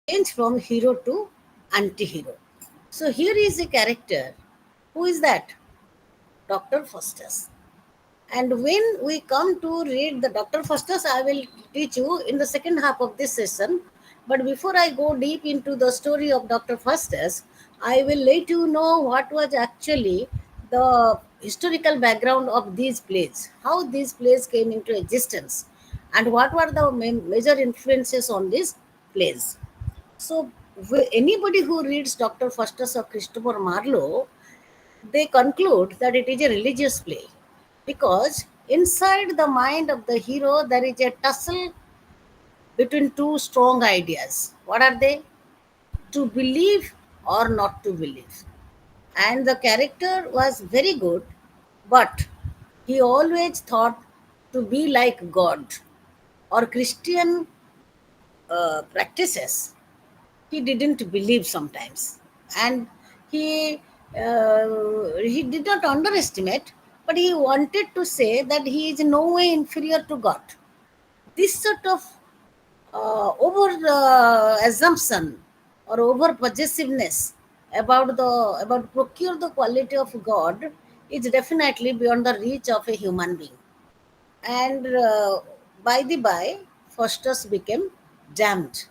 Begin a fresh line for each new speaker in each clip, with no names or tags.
change from hero to anti-hero. So here is a character. Who is that? Dr. Faustus. And when we come to read the Dr. Faustus, I will teach you in the second half of this session. But before I go deep into the story of Dr. Faustus, I will let you know what was actually the historical background of these plays, how these plays came into existence, and what were the major influences on these plays. So, anybody who reads Dr. Faustus or Christopher Marlowe, they conclude that it is a religious play because inside the mind of the hero there is a tussle between two strong ideas. What are they? To believe or not to believe. And the character was very good, but he always thought to be like God or Christian practices he didn't believe sometimes, and he he did not underestimate, but he wanted to say that he is no way inferior to God. This sort of over assumption or over possessiveness about procure the quality of God is definitely beyond the reach of a human being. And by the by, Faustus became damned,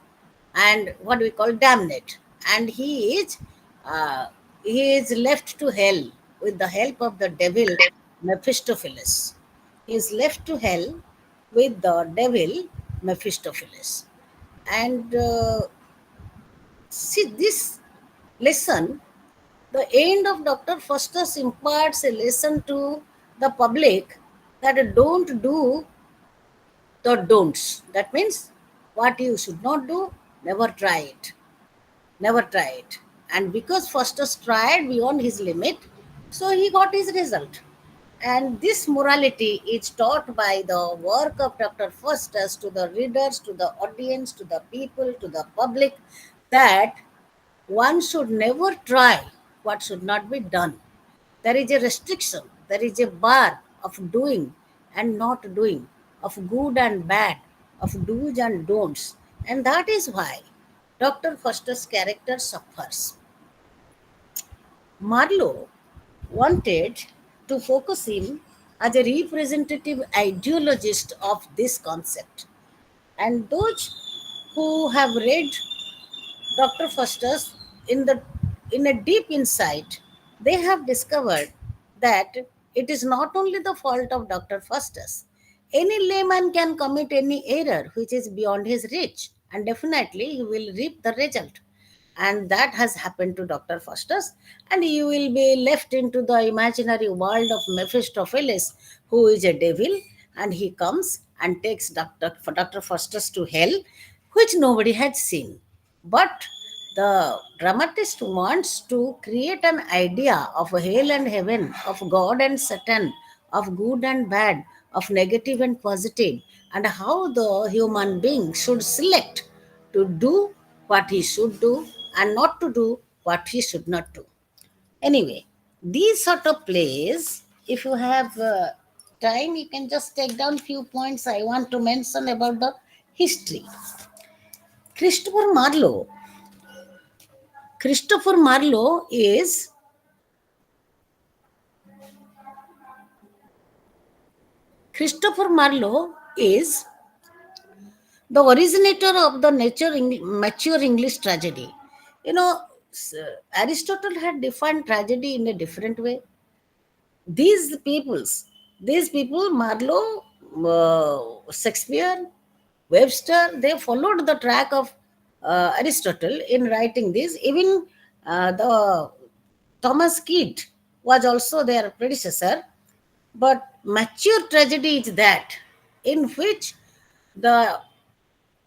and what we call damned, and uh, he is left to hell with the help of the devil Mephistopheles. He is left to hell with the devil Mephistopheles, and see this lesson. The end of Dr. Faustus imparts a lesson to the public that don't do the don'ts. That means what you should not do, never try it. Never try it. And because Faustus tried beyond his limit, so he got his result. And this morality is taught by the work of Dr. Faustus to the readers, to the audience, to the people, to the public, that one should never try what should not be done. There is a restriction, there is a bar of doing and not doing, of good and bad, of do's and don'ts. And that is why Dr. Foster's character suffers. Marlowe wanted to focus him as a representative ideologist of this concept. And those who have read Dr. Foster's in a deep insight, they have discovered that it is not only the fault of Dr. Foster's. Any layman can commit any error which is beyond his reach, and definitely he will reap the result. And that has happened to Dr. Foster's, and you will be left into the imaginary world of Mephistopheles, who is a devil, and he comes and takes Dr. Foster's to hell, which nobody had seen. But the dramatist wants to create an idea of hell and heaven, of God and Satan, of good and bad, of negative and positive, and how the human being should select to do what he should do and not to do what he should not do. Anyway, these sort of plays, if you have time, you can just take down few points I want to mention about the history. Christopher Marlowe. Christopher Marlowe is Christopher Marlowe is the originator of the mature English tragedy. You know, Aristotle had defined tragedy in a different way. These peoples, these people, Marlowe, Shakespeare, Webster, they followed the track of Aristotle in writing this. Even the Thomas Kyd was also their predecessor. But mature tragedy is that in which the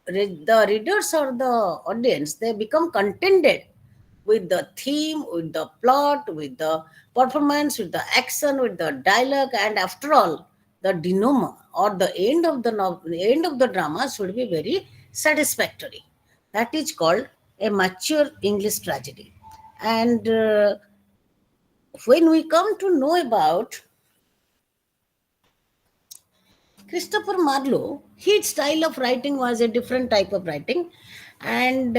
the readers or the audience, they become contented with the theme, with the plot, with the performance, with the action, with the dialogue, and after all, the denouement or the end of the end of the drama should be very satisfactory. That is called a mature English tragedy. And when we come to know about Christopher Marlowe, his style of writing was a different type of writing. And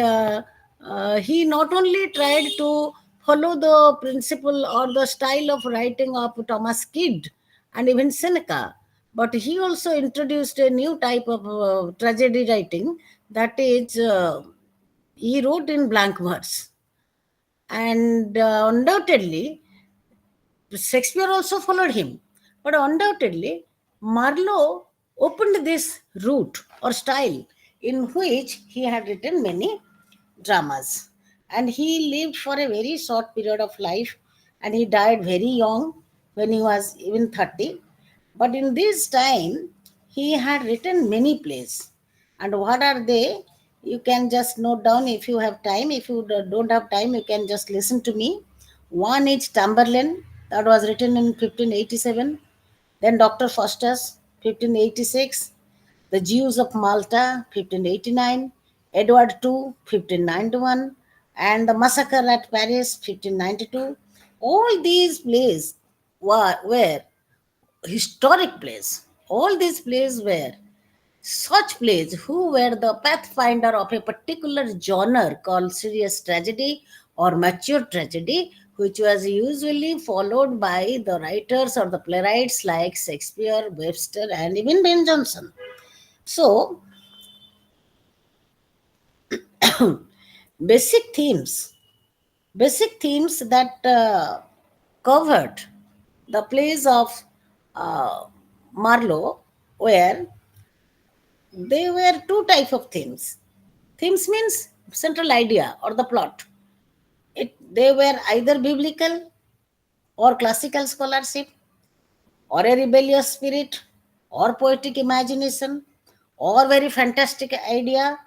he not only tried to follow the principle or the style of writing of Thomas Kidd and even Seneca, but he also introduced a new type of tragedy writing, that is, he wrote in blank verse. And undoubtedly, Shakespeare also followed him. But undoubtedly, Marlowe opened this route or style in which he had written many dramas. And he lived for a very short period of life, and he died very young when he was even 30. But in this time, he had written many plays. And what are they? You can just note down if you have time. If you don't have time, you can just listen to me. One is Tamberlane, that was written in 1587. Then Dr. Faustus, 1586. The Jews of Malta, 1589. Edward II, 1591. And the Massacre at Paris, 1592. All these plays were historic plays. All these plays were such plays who were the pathfinder of a particular genre called serious tragedy or mature tragedy, which was usually followed by the writers or the playwrights like Shakespeare, Webster, and even Ben Jonson. So, basic themes, basic themes that covered the plays of uh, Marlowe were, they were two type of themes. Themes means central idea or the plot. They were either biblical or classical scholarship, or a rebellious spirit, or poetic imagination, or very fantastic idea.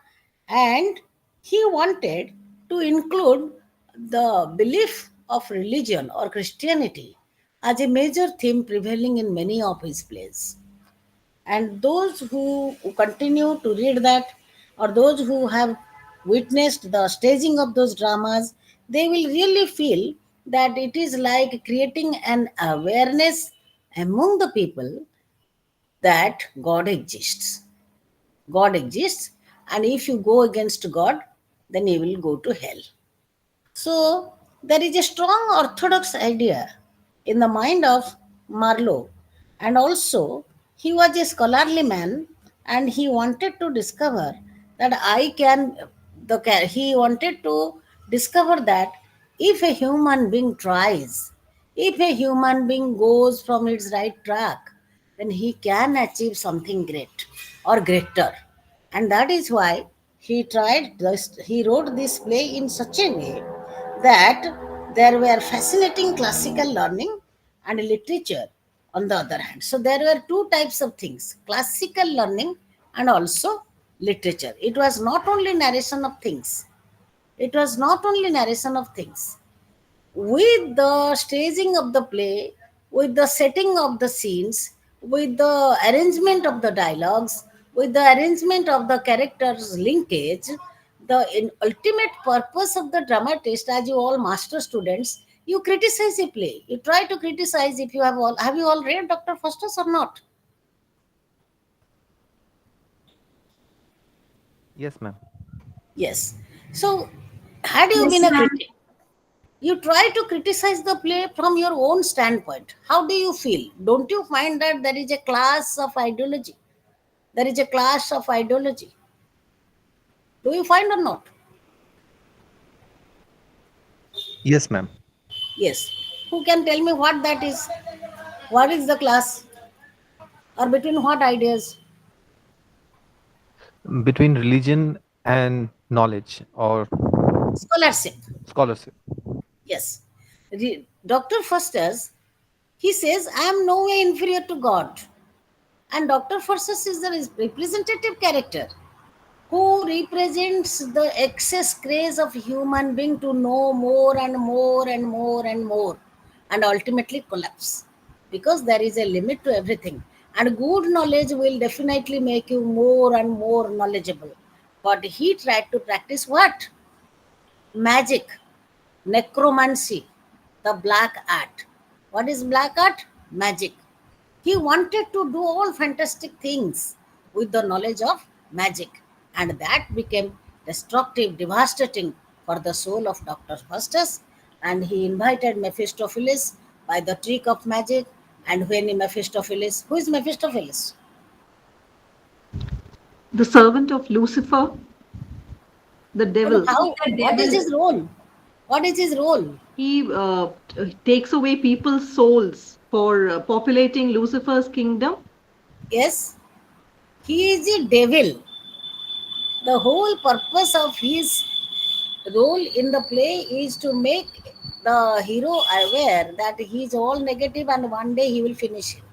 And he wanted to include the belief of religion or Christianity as a major theme prevailing in many of his plays. And those who continue to read that, or those who have witnessed the staging of those dramas, they will really feel that it is like creating an awareness among the people that God exists. God exists, and if you go against God, then you will go to hell. So there is a strong orthodox idea in the mind of Marlowe, and also he was a scholarly man, and he wanted to discover that I can. He wanted to discover that if a human being tries, if a human being goes from its right track, then he can achieve something great or greater. And that is why he wrote this play in such a way that there were fascinating classical learning and literature on the other hand. So there were two types of things, classical learning and also literature. It was not only narration of things, it was not only narration of things, with the staging of the play, with the setting of the scenes, with the arrangement of the dialogues, with the arrangement of the characters' linkage, the ultimate purpose of the dramatist, as you all master students, you criticize a play. You try to criticize if you have you all read Dr. Faustus or not?
Yes, ma'am.
Yes. So, had you
Yes,
been a
ma'am.
critic, you try to criticize the play from your own standpoint. How do you feel? Don't you find that there is a class of ideology? There is a clash of ideology. Do you find or not?
Yes, ma'am.
Yes. Who can tell me what that is? What is the class? Or between what ideas?
Between religion and knowledge or
Scholarship.
scholarship.
Yes. Dr. Faustus, he says, I am no way inferior to God. And Dr. Faustus is the representative character who represents the excess craze of human being to know more and more and more and more, and ultimately collapse, because there is a limit to everything, and good knowledge will definitely make you more and more knowledgeable. But he tried to practice what? Magic, necromancy, the black art. What is black art? Magic. He wanted to do all fantastic things with the knowledge of magic, and that became destructive, devastating for the soul of Dr. Faustus, and he invited Mephistopheles by the trick of magic. And when Mephistopheles, who is Mephistopheles?
The servant of Lucifer, the
But
devil.
how?
The
What is
devil.
his role? What is his role?
He takes away people's souls for populating Lucifer's kingdom.
Yes, he is a devil. The whole purpose of his role in the play is to make the hero aware that he is all negative and one day he will finish him.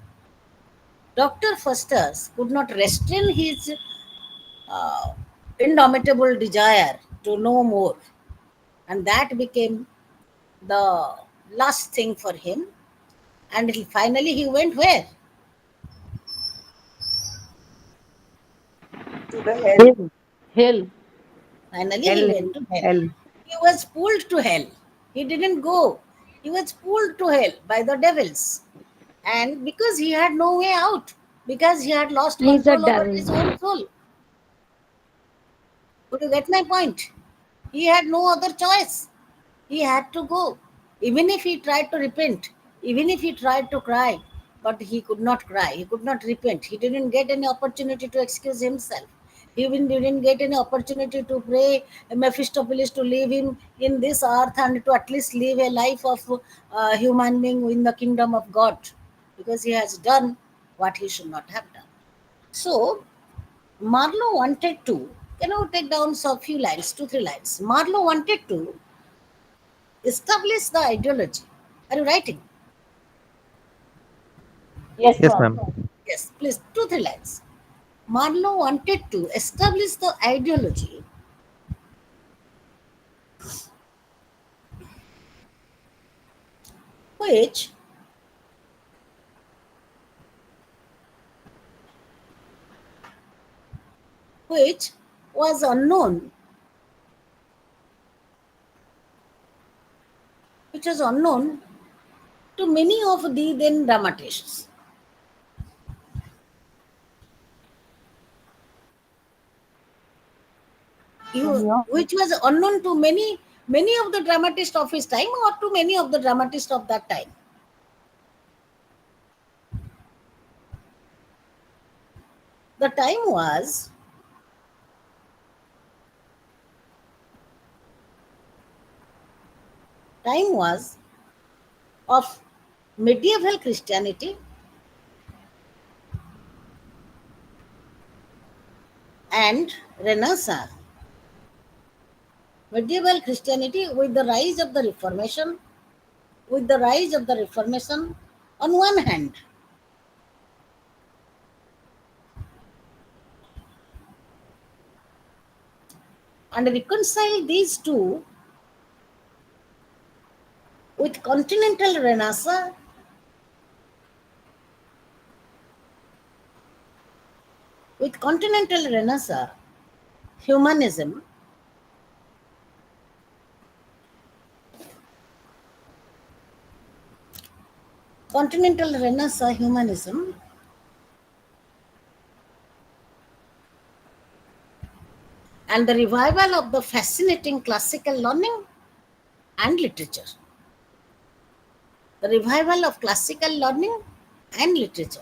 Dr. Faustus could not restrain his uh, indomitable desire to know more, and that became the last thing for him. And finally, he went where?
To the hell.
Hell. Hell.
Finally, he
Hell.
went to hell.
Hell.
He was pulled to hell. He didn't go. He was pulled to hell by the devils. And because he had no way out, because he had lost
He's a
control over his
devil.
own soul. Would you get my point? He had no other choice. He had to go. Even if he tried to repent, even if he tried to cry, but he could not cry. He could not repent. He didn't get any opportunity to excuse himself. He even didn't get any opportunity to pray Mephistopheles to leave him in this earth and to at least live a life of human being in the kingdom of God, because he has done what he should not have done. So Marlowe wanted to, take down a few lines, two, three lines. Marlowe wanted to establish the ideology. Are you writing?
Yes,
Yes,
ma'am.
ma'am.
Yes, please, two, three lines. Marlowe wanted to establish the ideology which which was unknown, which was unknown to many of the then dramatists. Which was unknown to many of the dramatists of his time or to many of the dramatists of that time. The time was of medieval Christianity and Renaissance. Medieval Christianity with the rise of the Reformation, on one hand, and reconcile these two with continental Renaissance humanism, continental Renaissance humanism, and the revival of the fascinating classical learning and literature. The revival of classical learning and literature.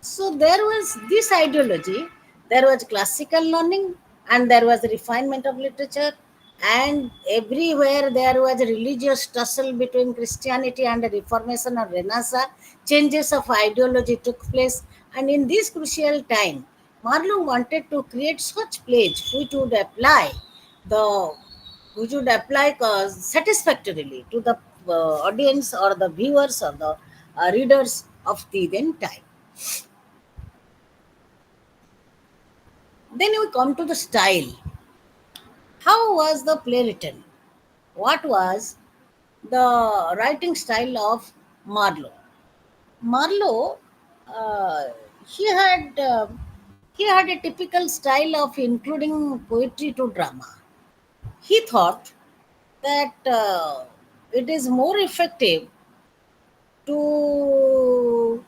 So there was this ideology, there was classical learning, and there was the refinement of literature, and everywhere there was a religious tussle between Christianity and the Reformation or Renaissance. Changes of ideology took place, and in this crucial time, Marlowe wanted to create such plays the which would apply satisfactorily to the audience or the viewers or the readers of the then time. Then we come to the style. How was the play written? What was the writing style of Marlowe? Marlowe, uh, he had uh, he had a typical style of including poetry to drama. He thought that it is more effective to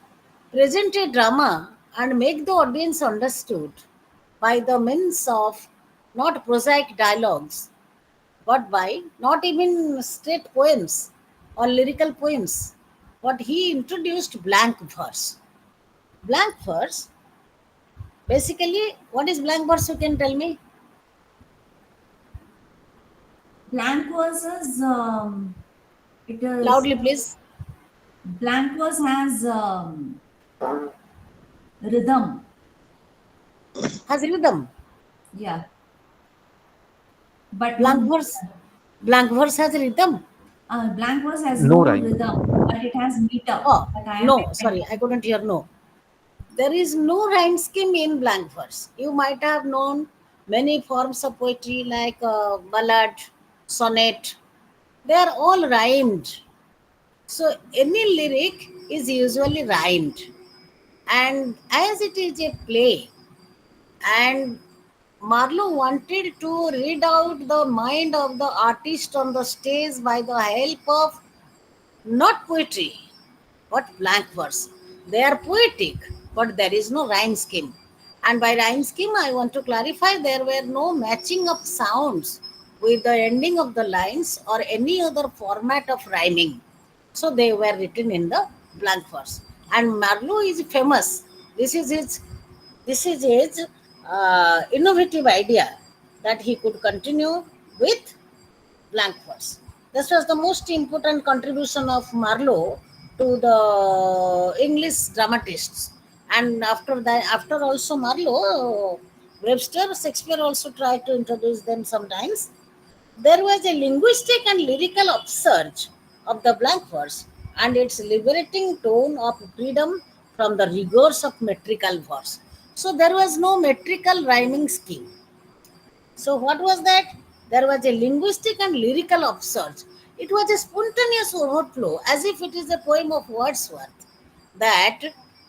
present a drama and make the audience understood by the means of not prosaic dialogues, but by not even straight poems or lyrical poems. But he introduced blank verse. Blank verse, basically, what is blank verse? You can tell me
Blank verses, it is
loudly, please.
blank verse has rhythm.
Has rhythm.
Yeah, but no
Blank verse.
meter.
Blank verse has rhythm.
Blank verse has
No
no
rhyme.
rhythm, but it has meter.
Oh,
But I am
no, sorry, I couldn't hear no. There is no rhyme scheme in blank verse. You might have known many forms of poetry like ballad, sonnet. They are all rhymed. So any lyric is usually rhymed. And as it is a play, and Marlowe wanted to read out the mind of the artist on the stage by the help of not poetry, but blank verse. They are poetic, but there is no rhyme scheme. And by rhyme scheme, I want to clarify there were no matching of sounds with the ending of the lines or any other format of rhyming. So they were written in the blank verse. And Marlowe is famous. This is his innovative idea that he could continue with blank verse. This was the most important contribution of Marlowe to the English dramatists. And after that, after also Marlowe, Webster, Shakespeare also tried to introduce them sometimes. There was a linguistic and lyrical upsurge of the blank verse and its liberating tone of freedom from the rigors of metrical verse. So there was no metrical rhyming scheme. So, what was that? There was a linguistic and lyrical upsurge. It was a spontaneous overflow, as if it is a poem of Wordsworth, that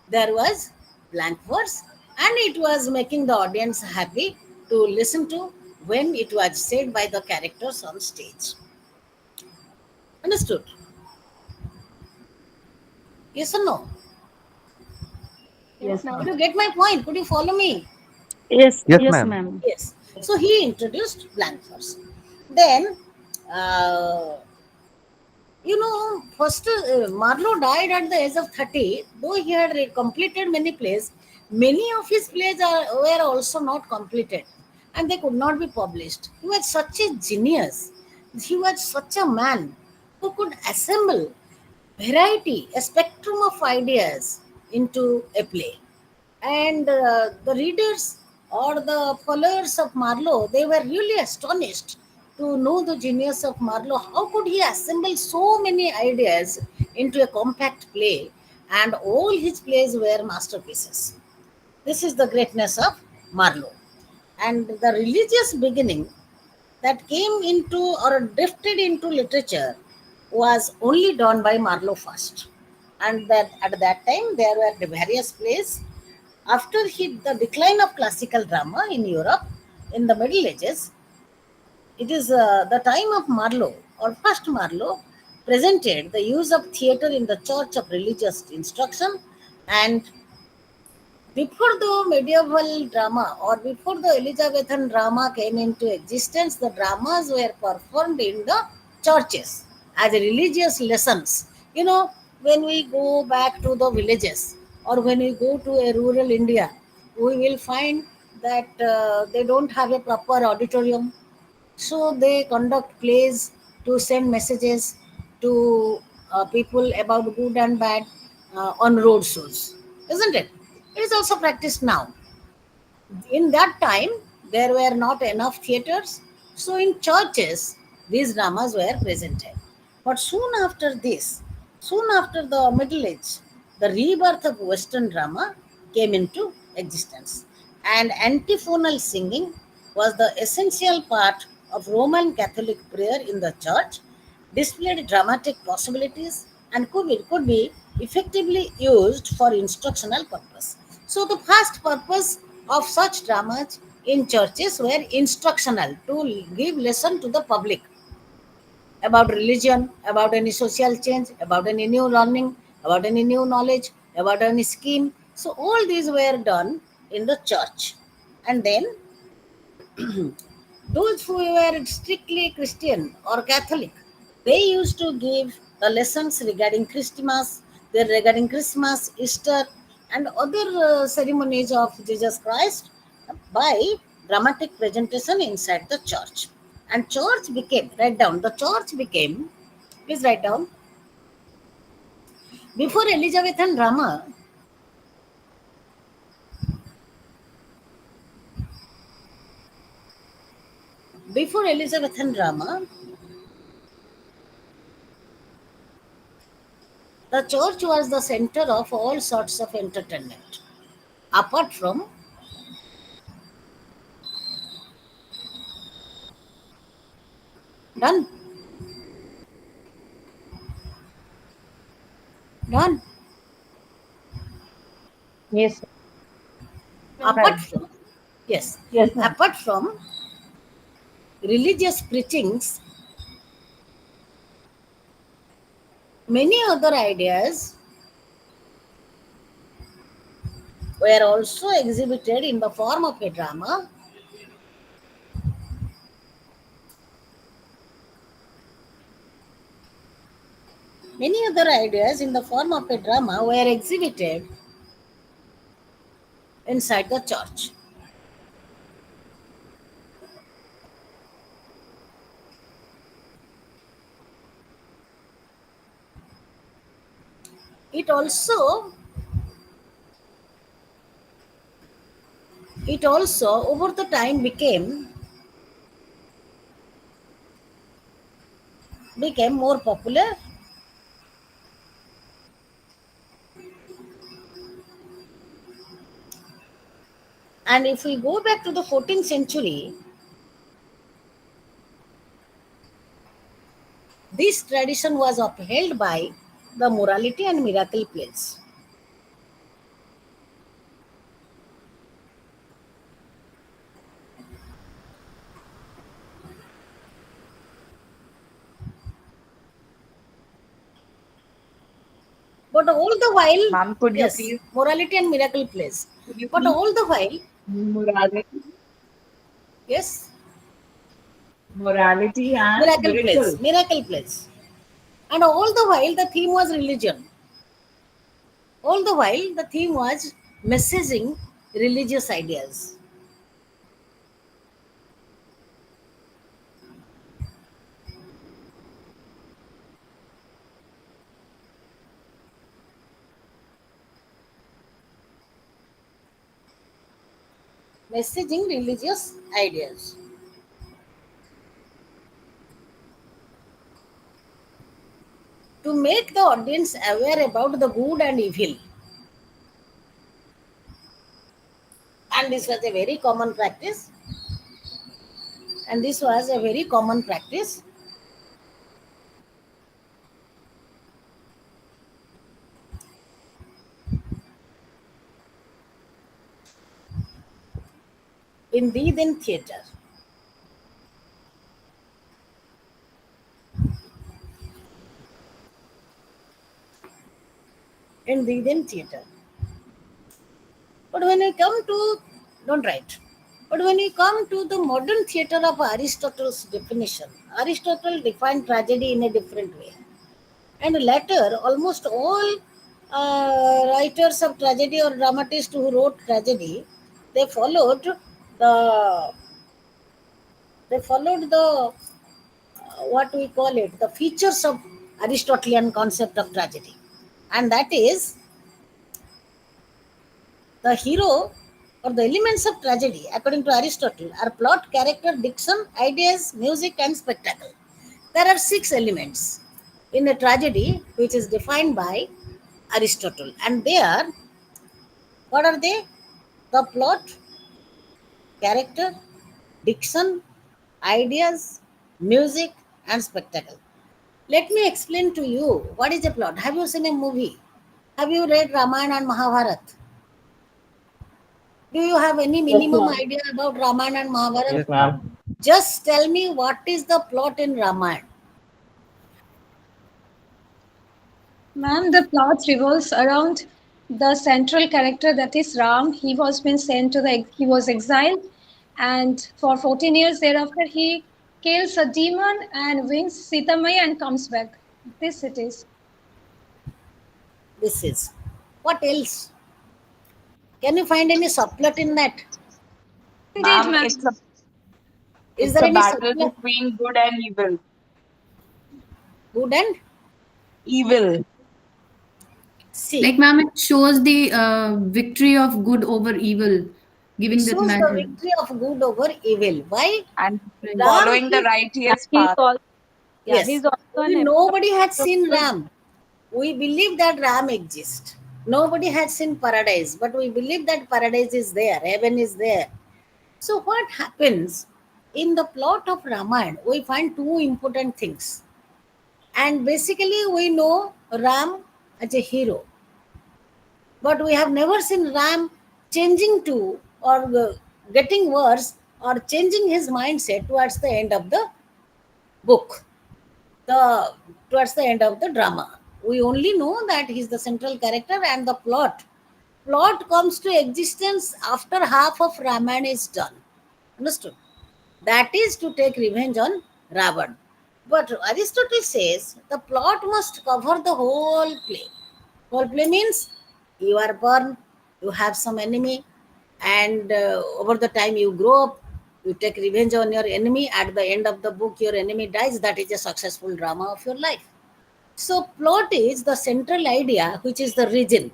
there was blank verse and it was making the audience happy to listen to when it was said by the characters on stage. Understood? Yes or no?
Yes,
Could
ma'am.
you get my point? Could you follow me?
Yes,
Yes,
yes,
ma'am.
ma'am.
Yes. So he introduced blank verse. Then uh, first Marlowe died at the age of 30, though he had completed many plays. Many of his plays were also not completed and they could not be published. He was such a genius. He was such a man who could assemble variety, a spectrum of ideas into a play. And the readers or the followers of Marlowe, they were really astonished to know the genius of Marlowe. How could he assemble so many ideas into a compact play? And all his plays were masterpieces. This is the greatness of Marlowe. And the religious beginning that came into or drifted into literature was only done by Marlowe first. And that at that time there were the various plays. After the decline of classical drama in Europe in the Middle Ages, it is the time of Marlowe or first Marlowe presented the use of theatre in the church of religious instruction, and before the medieval drama or before the Elizabethan drama came into existence, the dramas were performed in the churches as religious lessons. When we go back to the villages or when we go to a rural India, we will find that they don't have a proper auditorium, so they conduct plays to send messages to people about good and bad on road shows, isn't it? It is also practiced now. In that time, there were not enough theaters, so in churches, these dramas were presented. But soon after the Middle Age, the rebirth of Western drama came into existence, and antiphonal singing was the essential part of Roman Catholic prayer in the church, displayed dramatic possibilities, and could be effectively used for instructional purpose. So the first purpose of such dramas in churches were instructional, to give lesson to the public. about religion, about any social change, about any new learning, about any new knowledge, about any scheme. So all these were done in the church. And then those who were strictly Christian or Catholic, they used to give the lessons regarding Christmas, Easter, and other ceremonies of Jesus Christ by dramatic presentation inside the church. And church became, write down, the church became, please write down, before Elizabethan drama, before Elizabethan drama, the church was the center of all sorts of entertainment. Apart from, done, done.
Yes, sir.
Apart
Right.
from, yes,
Yes, ma'am.
apart from religious preachings, many other ideas were also exhibited in the form of a drama. Many other ideas in the form of a drama were exhibited inside the church. It also, it also over the time became more popular. And if we go back to the 14th century, this tradition was upheld by the morality and miracle plays. But all the while,
Ma'am, could you
yes,
please
morality and miracle plays.
could you
But
please
all the while,
morality,
yes,
morality and
miracle plays,
miracle?
miracle plays. And all the while, the theme was religion. All the while, the theme was messaging religious ideas. Messaging religious ideas. To make the audience aware about the good and evil. And this was a very common practice. And this was a very common practice in the then theatre. In the then theatre. But when we come to, don't write. But when we come to the modern theatre of Aristotle's definition, Aristotle defined tragedy in a different way. And later, almost all writers of tragedy or dramatists who wrote tragedy, they followed the what we call it, the features of Aristotelian concept of tragedy, and that is the hero or the elements of tragedy, according to Aristotle, are plot, character, diction, ideas, music, and spectacle. There are 6 elements in a tragedy which is defined by Aristotle, and they are, what are they? The plot, character, diction, ideas, music, and spectacle. Let me explain to you what is a plot. Have you seen a movie? Have you read Ramayana and Mahabharata? Do you have any
Yes,
minimum
ma'am.
idea about Ramayana and Mahabharata?
Yes,
Yes,
ma'am.
ma'am.
Just tell me what is the plot in Ramayana.
Ma'am, the plot revolves around the central character, that is Ram. He was been sent to he was exiled, and for 14 years thereafter he kills a demon and wins Sita Maya and comes back. This it is.
This is. What else? Can you find any subplot in that?
Indeed,
Ma'am,
ma'am.
Is
it's
there
a
any
battle
subplot?
between good and evil.
Good and
Evil.
see.
Like, ma'am, it shows the victory of good over evil,
It
giving that
shows the
message.
victory of good over evil. Why?
And
Right.
Ram
following the
is,
righteous
He's
path.
also, yeah,
yes.
he's also an
Nobody had
embodiment of
seen
good.
Ram. We believe that Ram exists. Nobody had seen paradise, but we believe that paradise is there, heaven is there. So what happens in the plot of Ramayana? We find two important things. And basically we know Ram as a hero. But we have never seen Ram changing to or getting worse or changing his mindset towards the end of the book, the towards the end of the drama. We only know that he's the central character and the plot comes to existence after half of Ramayana is done. Understood? That is to take revenge on Ravan. But Aristotle says the plot must cover the whole play. Whole play means you are born, you have some enemy, and over the time you grow up, you take revenge on your enemy. At the end of the book, your enemy dies. That is a successful drama of your life. So, plot is the central idea, which is the region.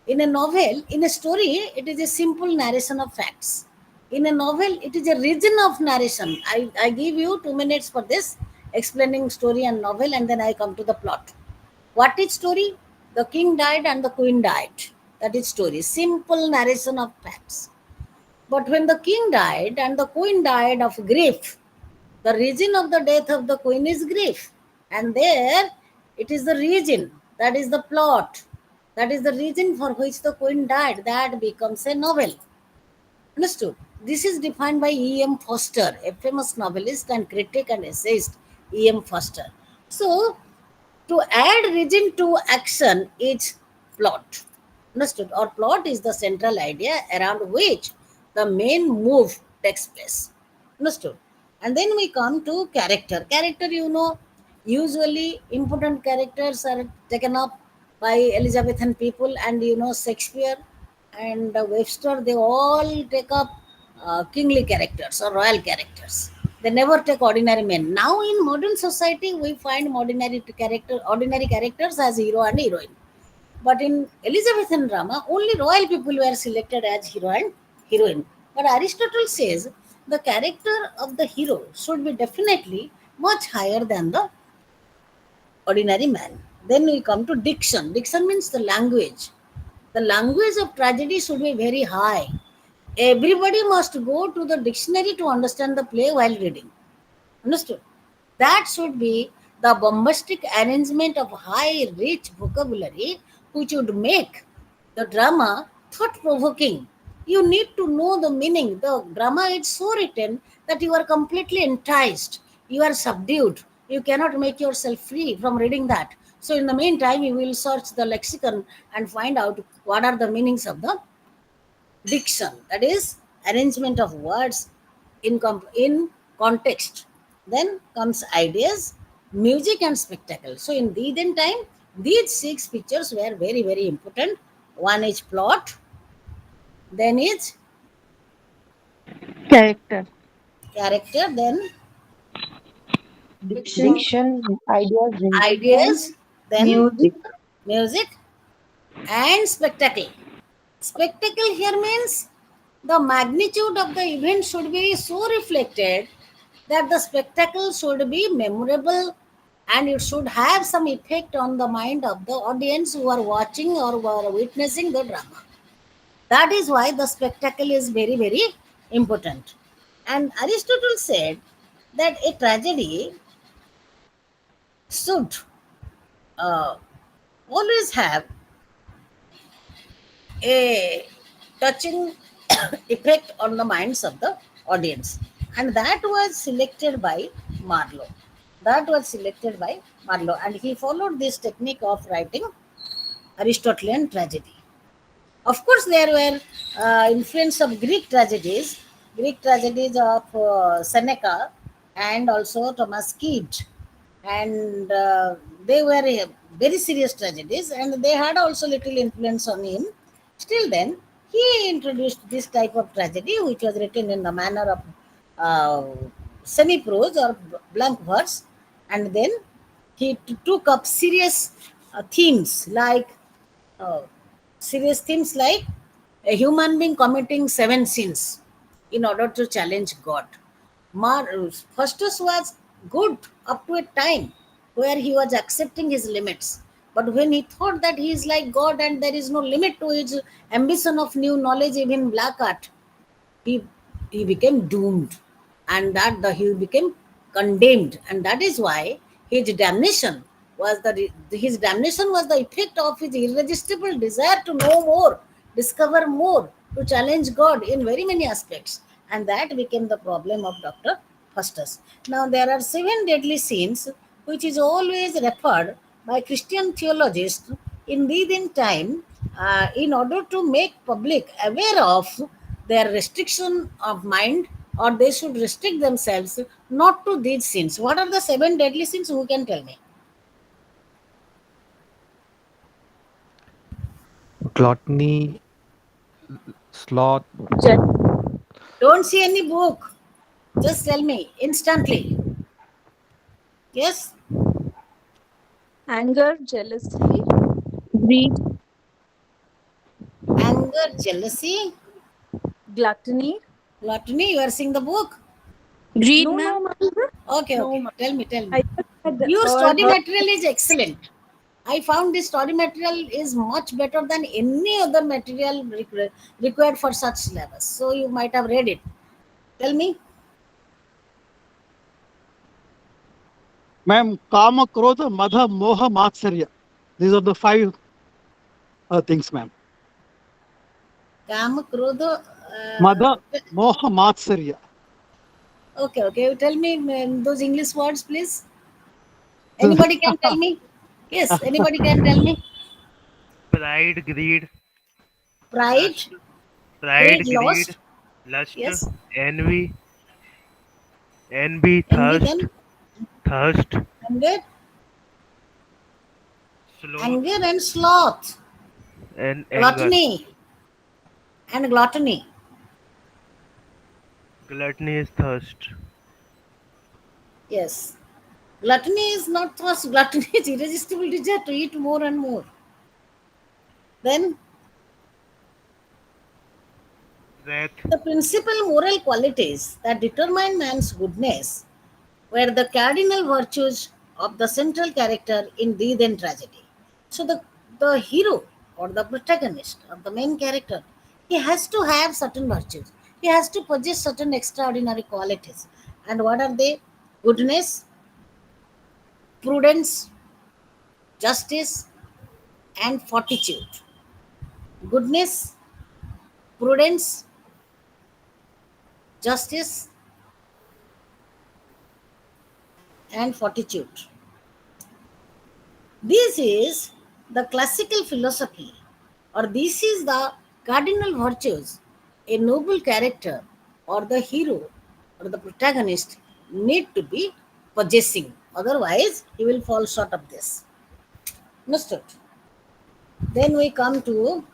In a novel, in a story, it is a simple narration of facts. In a novel, it is a region of narration. I give you 2 minutes for this, explaining story and novel, and then I come to the plot. What is story? The king died and the queen died. That is story. Simple narration of facts. But when the king died and the queen died of grief, the reason of the death of the queen is grief. And there it is the reason, that is the plot, that is the reason for which the queen died. That becomes a novel. Understood? This is defined by E.M. Foster, a famous novelist and critic and essayist, E.M. Foster. So, to add reason to action is plot. Understood? Or plot is the central idea around which the main move takes place. Understood? And then we come to character. Character, usually important characters are taken up by Elizabethan people, and Shakespeare and Webster, they all take up kingly characters or royal characters. They never take ordinary men. Now in modern society, we find ordinary characters as hero and heroine. But in Elizabethan drama, only royal people were selected as hero and heroine. But Aristotle says the character of the hero should be definitely much higher than the ordinary man. Then we come to diction. Diction means the language. The language of tragedy should be very high. Everybody must go to the dictionary to understand the play while reading. Understood? That should be the bombastic arrangement of high, rich vocabulary which would make the drama thought provoking. You need to know the meaning. The drama is so written that you are completely enticed, you are subdued, you cannot make yourself free from reading that. So, in the meantime, you will search the lexicon and find out what are the meanings of the diction, that is arrangement of words in context. Then comes ideas, music and spectacle. So in the then time, these 6 pictures were very very important. One is plot, then is
Character.
character, then
Diction,
ideas, then
music.
music and spectacle. Spectacle here means the magnitude of the event should be so reflected that the spectacle should be memorable, and it should have some effect on the mind of the audience who are watching or who are witnessing the drama. That is why the spectacle is very, very important. And Aristotle said that a tragedy should uh, always have a touching effect on the minds of the audience, and that was selected by Marlowe. That was selected by Marlowe, and he followed this technique of writing Aristotelian tragedy. Of course, there were influence of Greek tragedies of Seneca, and also Thomas Kyd, and they were very serious tragedies, and they had also little influence on him. Still, then he introduced this type of tragedy, which was written in the manner of uh, semi-prose or blank verse, and then he took up themes like uh, serious themes like a human being committing 7 sins in order to challenge God. Faustus was good up to a time where he was accepting his limits. But when he thought that he is like God and there is no limit to his ambition of new knowledge, even black art, he he became doomed, and he became condemned, and that is why his damnation was the effect of his irresistible desire to know more, discover more, to challenge God in very many aspects, and that became the problem of Dr. Faustus. Now there are 7 deadly sins which is always referred by Christian theologists in within time, in order to make public aware of their restriction of mind, or they should restrict themselves not to these sins. What are the 7 deadly sins? Who can tell me?
Gluttony, sloth,
Don't see any book. Just tell me instantly. Yes?
anger, jealousy, greed,
Anger, jealousy,
gluttony.
gluttony. You are seeing the book?
Greed,
No,
ma'am.
Okay,
No,
okay.
ma'am.
Tell me, tell
I
me.
just had
Your study
heard.
material is excellent. I found this study material is much better than any other material required for such syllabus. So you might have read it. Tell me.
Ma'am, Kama, Krodha, Madha, Moha, Matsarya. These are the 5 things, ma'am.
Kama, Krodha.
Madha, Moha, Matsarya.
Okay, okay. You tell me those English words, please. Anybody can tell me? Yes, anybody can tell me.
Pride, greed,
Pride,
lust, pride,
lost.
greed, lust,
Yes.
envy,
Envy, then
thirst,
anger,
sloth,
anger and sloth,
and anger.
gluttony and gluttony.
Gluttony is thirst.
Yes. Gluttony is not thirst, gluttony is irresistible desire to eat more and more. Then
Wrath,
the principal moral qualities that determine man's goodness were the cardinal virtues of the central character in the then tragedy. So the hero or the protagonist or the main character, he has to have certain virtues. He has to possess certain extraordinary qualities. And what are they? Goodness, prudence, justice, and fortitude. Goodness, prudence, justice, and fortitude. This is the classical philosophy, or this is the cardinal virtues a noble character or the hero or the protagonist need to be possessing. Otherwise, he will fall short of this. Understood? Then we come to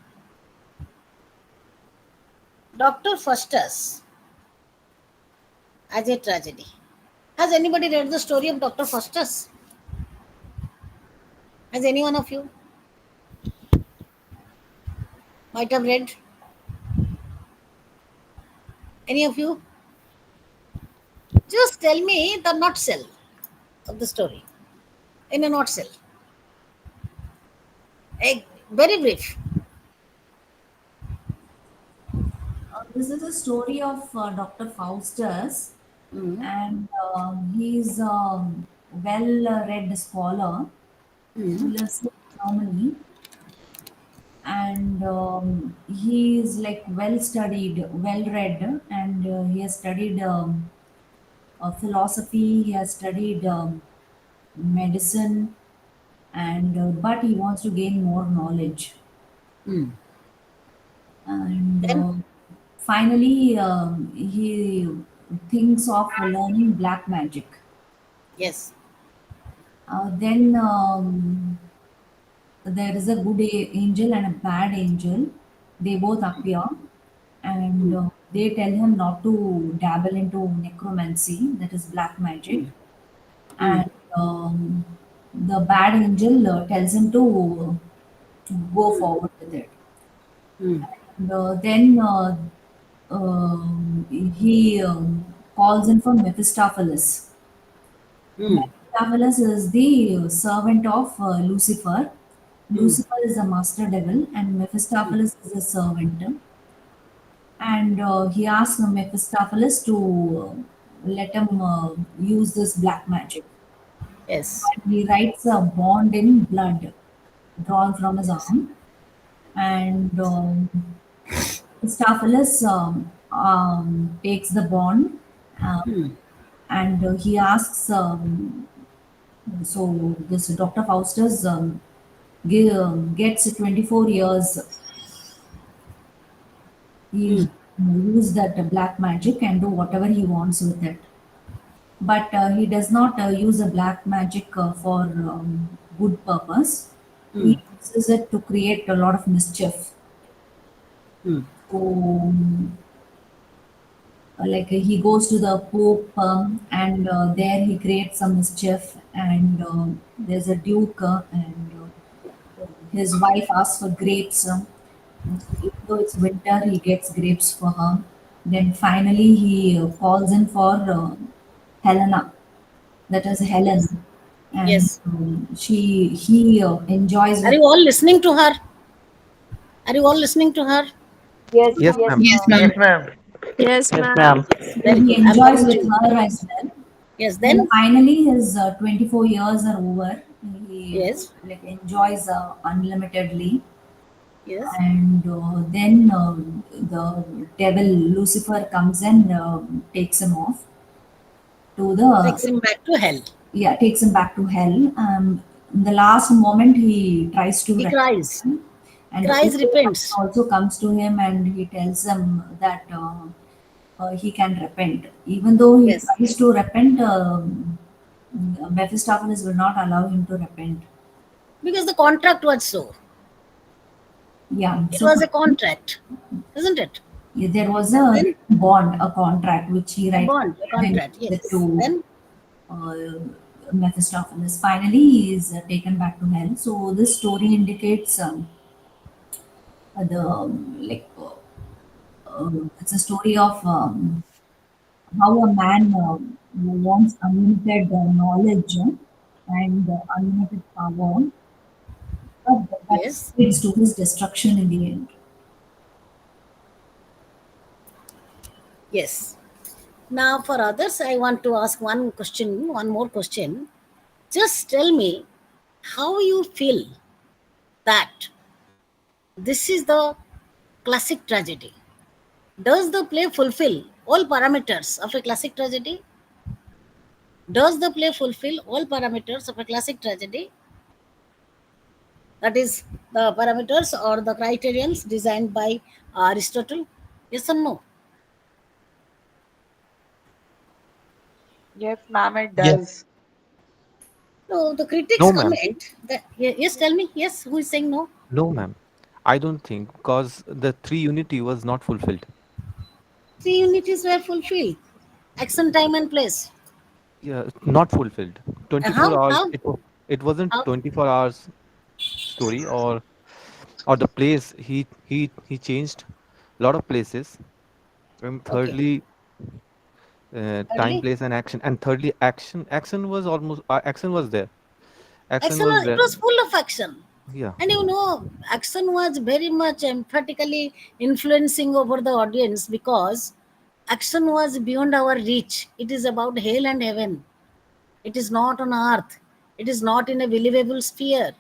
Dr. Faustus as a tragedy. Has anybody read the story of Dr. Faustus? Has any one of you? Might have read? Any of you? Just tell me the nutshell of the story. In a nutshell. Very brief.
This is a story of Dr. Faustus,
Mhm.
and he's a well-read scholar who lives in Germany, and he is like well-studied, well-read, and he has studied philosophy. He has studied medicine, and but he wants to gain more knowledge.
Hmm.
And
Then,
finally, he thinks of learning black magic.
yes.
Then there is a good angel and a bad angel. They both appear, and they tell him not to dabble into necromancy, that is black magic.
Hmm.
And the bad angel tells him to go forward with it.
Hmm.
And then he calls in for Mephistopheles.
Hmm.
Mephistopheles is the servant of Lucifer.
Hmm.
Lucifer is the master devil, and Mephistopheles is a servant. And he asks Mephistopheles to let him use this black magic.
Yes.
And he writes a bond in blood drawn from his
Yes.
arm, and Mephistopheles takes the bond, uh,
Hmm.
and he asks. So this Dr. Faustus gets 24 years. He use that black magic and do whatever he wants with it. But he does not use the black magic for good purpose.
Hmm.
He uses it to create a lot of mischief.
Hmm.
So, like he goes to the Pope, and there he creates some mischief. And there's a Duke, and his wife asks for grapes. Even though it's winter, he gets grapes for her. Then finally, he falls in for Helena, that is
Yes.
Helen, and
Yes.
he enjoys
Are
with
you all listening to her? Are you all listening to her?
Yes,
Yes,
yes,
ma'am.
Yes,
ma'am.
ma'am.
Yes, ma'am.
Yes,
Yes,
ma'am.
ma'am.
Yes. Very
he
good. I'm
enjoys
coming to
with
you.
her as well.
Yes.
And
Then,
finally, his 24 years are over. He
yes.
like enjoys unlimitedly,
Yes.
and then the devil Lucifer comes and takes him off to
Takes
the
him back to hell.
takes him back to hell. In the last moment, he tries to
He
repent,
cries.
and the
Cries,
Pope
repents.
also comes to him and he tells him that he can repent. Even though he
Yes.
tries to repent, Mephistopheles will not allow him to repent.
Because the contract was so.
Yeah,
It
so
was a contract, isn't it?
there was
And
a
then
bond, a contract which he
a
writes
bond, a
when
contract.
he
Yes.
to
Then,
uh, Mephistopheles. Finally, he is taken back to hell. So this story indicates the like it's a story of how a man wants unlimited knowledge and unlimited power, but that
yes.
leads to his destruction in the end.
Yes. Now, for others, I want to ask one question, one more question. Just tell me how you feel that this is the classic tragedy. Does the play fulfill all parameters of a classic tragedy? Does the play fulfill all parameters of a classic tragedy? That is, the parameters or the criterions designed by Aristotle? Yes or no?
Yes, ma'am, it
Yes.
does.
No, the critics
No, ma'am.
comment that, yes, tell me, yes, who is saying no?
No, ma'am. I don't think because the three unity was not fulfilled.
Three unities were fulfilled. Action, time, and place.
Yeah, not fulfilled. 24
How?
hours.
How?
It wasn't
How?
24 hours story or the place he changed a lot of places. And
Okay.
thirdly, time,
Thirdly,
place, and action. And thirdly, action was almost action was there. Action
action,
was
it
there.
was full of action.
Yeah.
And you know, action was very much emphatically influencing over the audience because action was beyond our reach. It is about hell and heaven. It is not on earth. It is not in a believable sphere.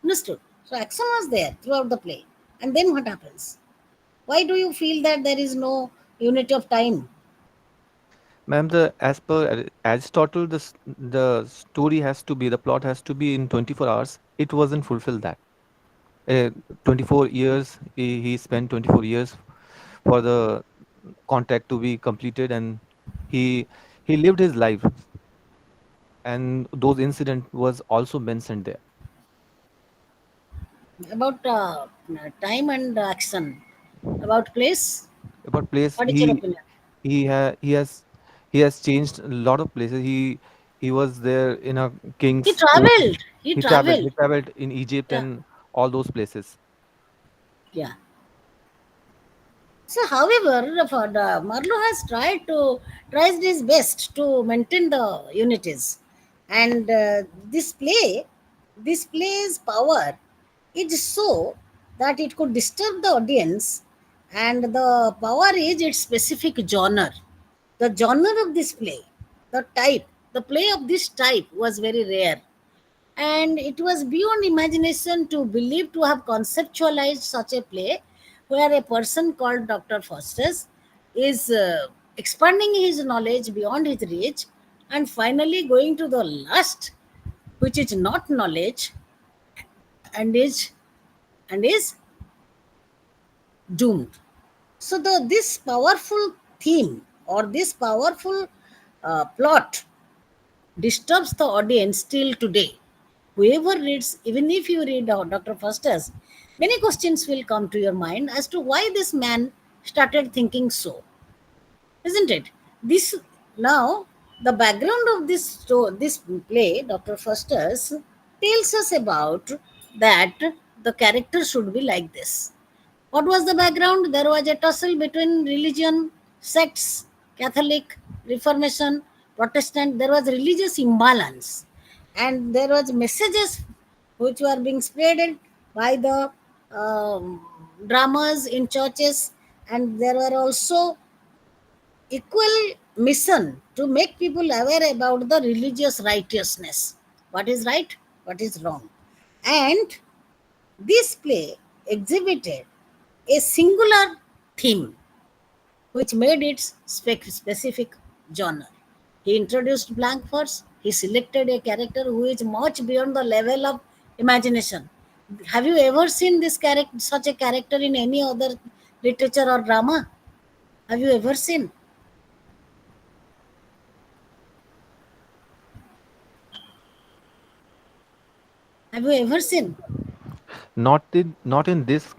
Understood? So action was there throughout the play. And then what happens? Why do you feel that there is no unit of time?
Ma'am, as per Aristotle, the story has to be, the plot has to be in 24 hours. It wasn't fulfilled that. 24 years, he spent 24 years for the contract to be completed, and he he lived his life, and those incident was also mentioned there.
About time and action. About place.
About place,
What is your opinion?
he ha, he has changed a lot of places. He was there in a
He
king's court.
traveled. He
He
traveled.
traveled in Egypt
Yeah.
and all those places.
Yeah. So, however, for the Marlowe has tries his best to maintain the unities, and this play's power is so that it could disturb the audience, and the power is its specific genre. The genre of this play, the play of this type was very rare, and it was beyond imagination to believe to have conceptualized such a play where a person called Dr. Faustus is expanding his knowledge beyond his reach and finally going to the last, which is not knowledge, and is doomed. So this powerful theme or this powerful plot disturbs the audience still today. Whoever reads, even if you read Dr. Faustus, many questions will come to your mind as to why this man started thinking so, isn't it? This now the background of this play, Dr. Faustus, tells us about that the character should be like this. What was the background? There was a tussle between religion, sects, Catholic, Reformation, Protestant. There was religious imbalance, and there was messages which were being spreaded by the dramas in churches, and there were also equal mission to make people aware about the religious righteousness. What is right? What is wrong? And this play exhibited a singular theme which made its specific genre. He introduced blank verse. He selected a character who is much beyond the level of imagination. Have you ever seen this character, such a character in any other literature or drama? Have you ever seen? Have you ever seen?
Not in this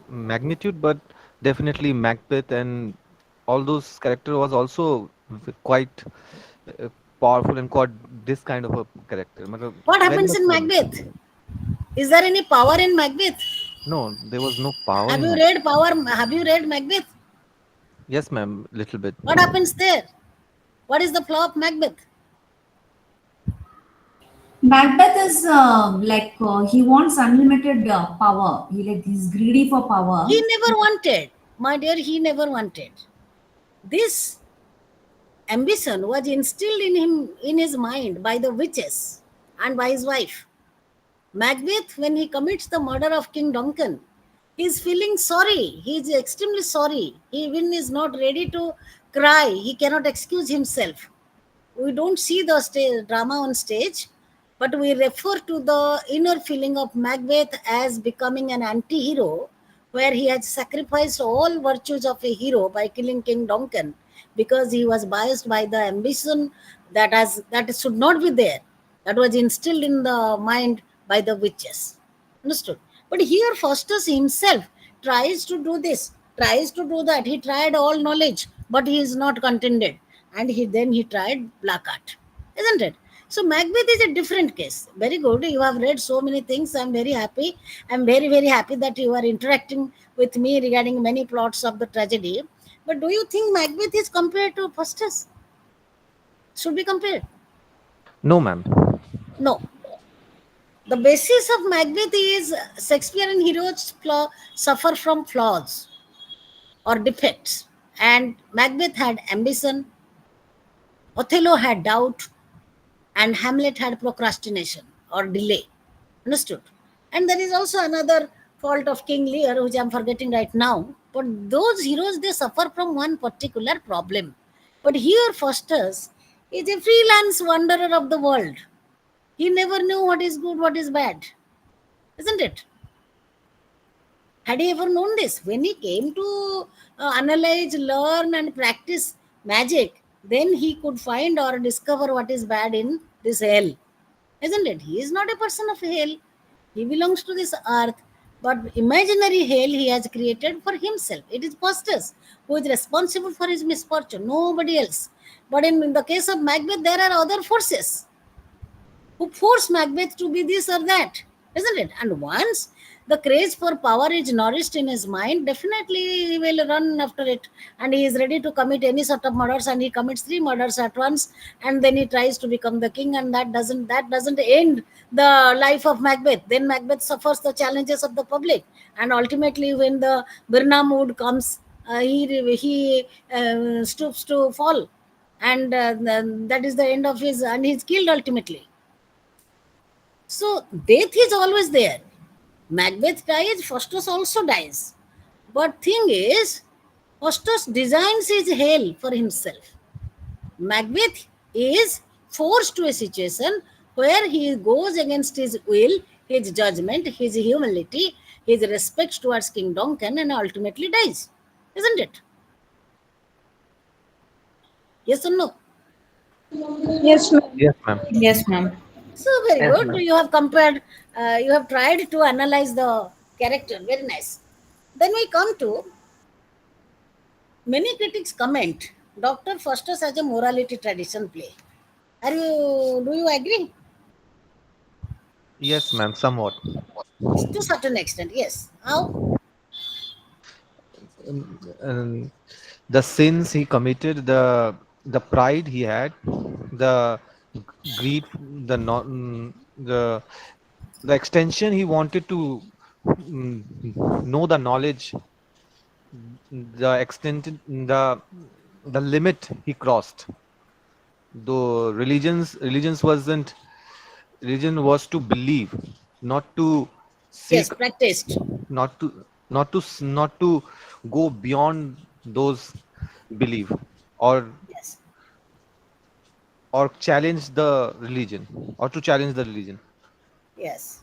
magnitude, but definitely Macbeth and all those character was also quite uh, powerful and quite this kind of a character.
What
Very
happens
much
in
so.
Macbeth? Is there any power in Macbeth?
No, there was no power
Have
in
you
Macbeth.
read Power? Have you read Macbeth?
Yes, ma'am, little bit.
What happens there? What is the flaw of Macbeth?
Macbeth is he wants unlimited power. He's greedy for power.
He never wanted, my dear, he never wanted. This ambition was instilled in him, in his mind, by the witches and by his wife. Macbeth, when he commits the murder of King Duncan, he is feeling sorry. He is extremely sorry. He even is not ready to cry. He cannot excuse himself. We don't see the drama on stage, but we refer to the inner feeling of Macbeth as becoming an anti-hero, where he had sacrificed all virtues of a hero by killing King Duncan because he was biased by the ambition that should not be there, that was instilled in the mind by the witches. Understood? But here Faustus himself tries to do this, tries to do that. He tried all knowledge, but he is not contented, and he tried black art, isn't it? So Macbeth is a different case. Very good. You have read so many things. I'm very happy. I'm very, very happy that you are interacting with me regarding many plots of the tragedy. But do you think Macbeth is compared to Faustus? Should be compared?
No, ma'am.
No. The basis of Macbeth is Shakespearean heroes suffer from flaws or defects, and Macbeth had ambition, Othello had doubt, and Hamlet had procrastination or delay. Understood? And there is also another fault of King Lear, which I'm forgetting right now. But those heroes, they suffer from one particular problem. But here Faustus is a freelance wanderer of the world. He never knew what is good, what is bad. Isn't it? Had he ever known this? When he came to analyze, learn, and practice magic, then he could find or discover what is bad in this hell. Isn't it? He is not a person of hell. He belongs to this earth, but imaginary hell he has created for himself. It is Faustus who is responsible for his misfortune, nobody else. But in the case of Macbeth, there are other forces who force Macbeth to be this or that, isn't it? And once the craze for power is nourished in his mind, definitely he will run after it, and he is ready to commit any sort of murders, and he commits 3 murders at once, and then he tries to become the king, and that doesn't end the life of Macbeth. Then Macbeth suffers the challenges of the public, and ultimately, when the Birna mood comes, he stoops to fall, and that is the end of his, and he's killed ultimately. So death is always there. Macbeth dies, Faustus also dies. But thing is, Faustus designs his hell for himself. Macbeth is forced to a situation where he goes against his will, his judgment, his humility, his respect towards King Duncan, and ultimately dies. Isn't it? Yes or no?
Yes, ma'am.
Yes, ma'am.
Yes, ma'am.
So very
Yes,
good.
ma'am.
You have compared, you have tried to analyze the character. Very nice. Then we come to many critics comment Dr. Faustus as a morality tradition play. Do you agree?
Yes, ma'am. Somewhat.
To a certain extent, yes. How?
And the sins he committed, the pride he had, the greed, the not the extension he wanted to know the knowledge, the extent, the limit he crossed. Though religion was to believe, not to
Yes,
seek,
practiced.
not to go beyond those belief, or
Yes.
challenge the religion, or to challenge the religion.
Yes.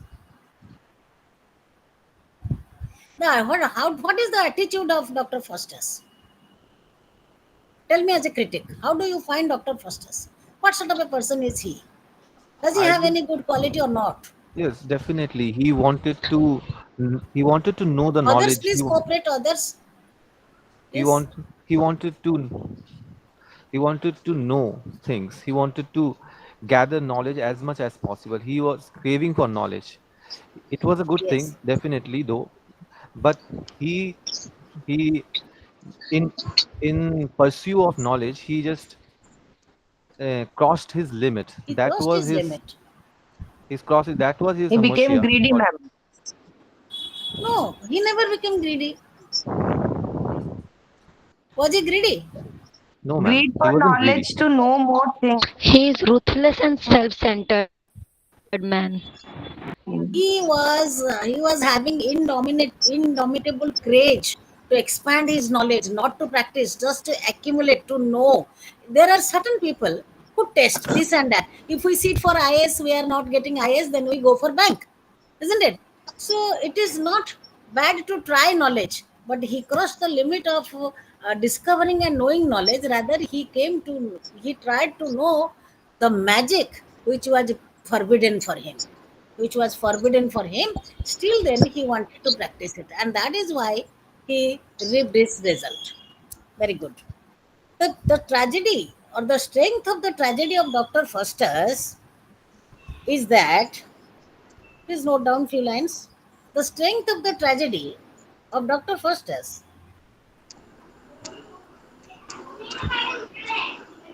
Now, what is the attitude of Dr. Faustus? Tell me as a critic, how do you find Dr. Faustus? What sort of a person is he? Does he
I
have
would,
any good quality or not?
yes, definitely. He wanted to know the
Others,
knowledge.
please cooperate. Others,
He
yes.
want he wanted to know things. He wanted to gather knowledge as much as possible. He was craving for knowledge. It was a good
Yes.
thing, definitely, though. But he he in pursuit of knowledge, he just crossed his limit.
He
That
crossed
was
his limit.
his crossing. That was his
He became
hamartia.
greedy, ma'am.
No, he never became greedy. Was he greedy?
No, ma'am,
Greed
he
for
wasn't greedy.
knowledge to know more things.
He is ruthless and self-centered man.
He was having indomitable courage to expand his knowledge, not to practice, just to accumulate, to know. There are certain people who test this and that. If we sit for IS, we are not getting IS, then we go for bank, isn't it? So it is not bad to try knowledge, but he crossed the limit of discovering and knowing knowledge. Rather, he tried to know the magic which was forbidden for him, still then he wanted to practice it, and that is why he reaped this result. Very good. The tragedy or the strength of the tragedy of Dr. Faustus is that, please note down few lines. The strength of the tragedy of Dr. Faustus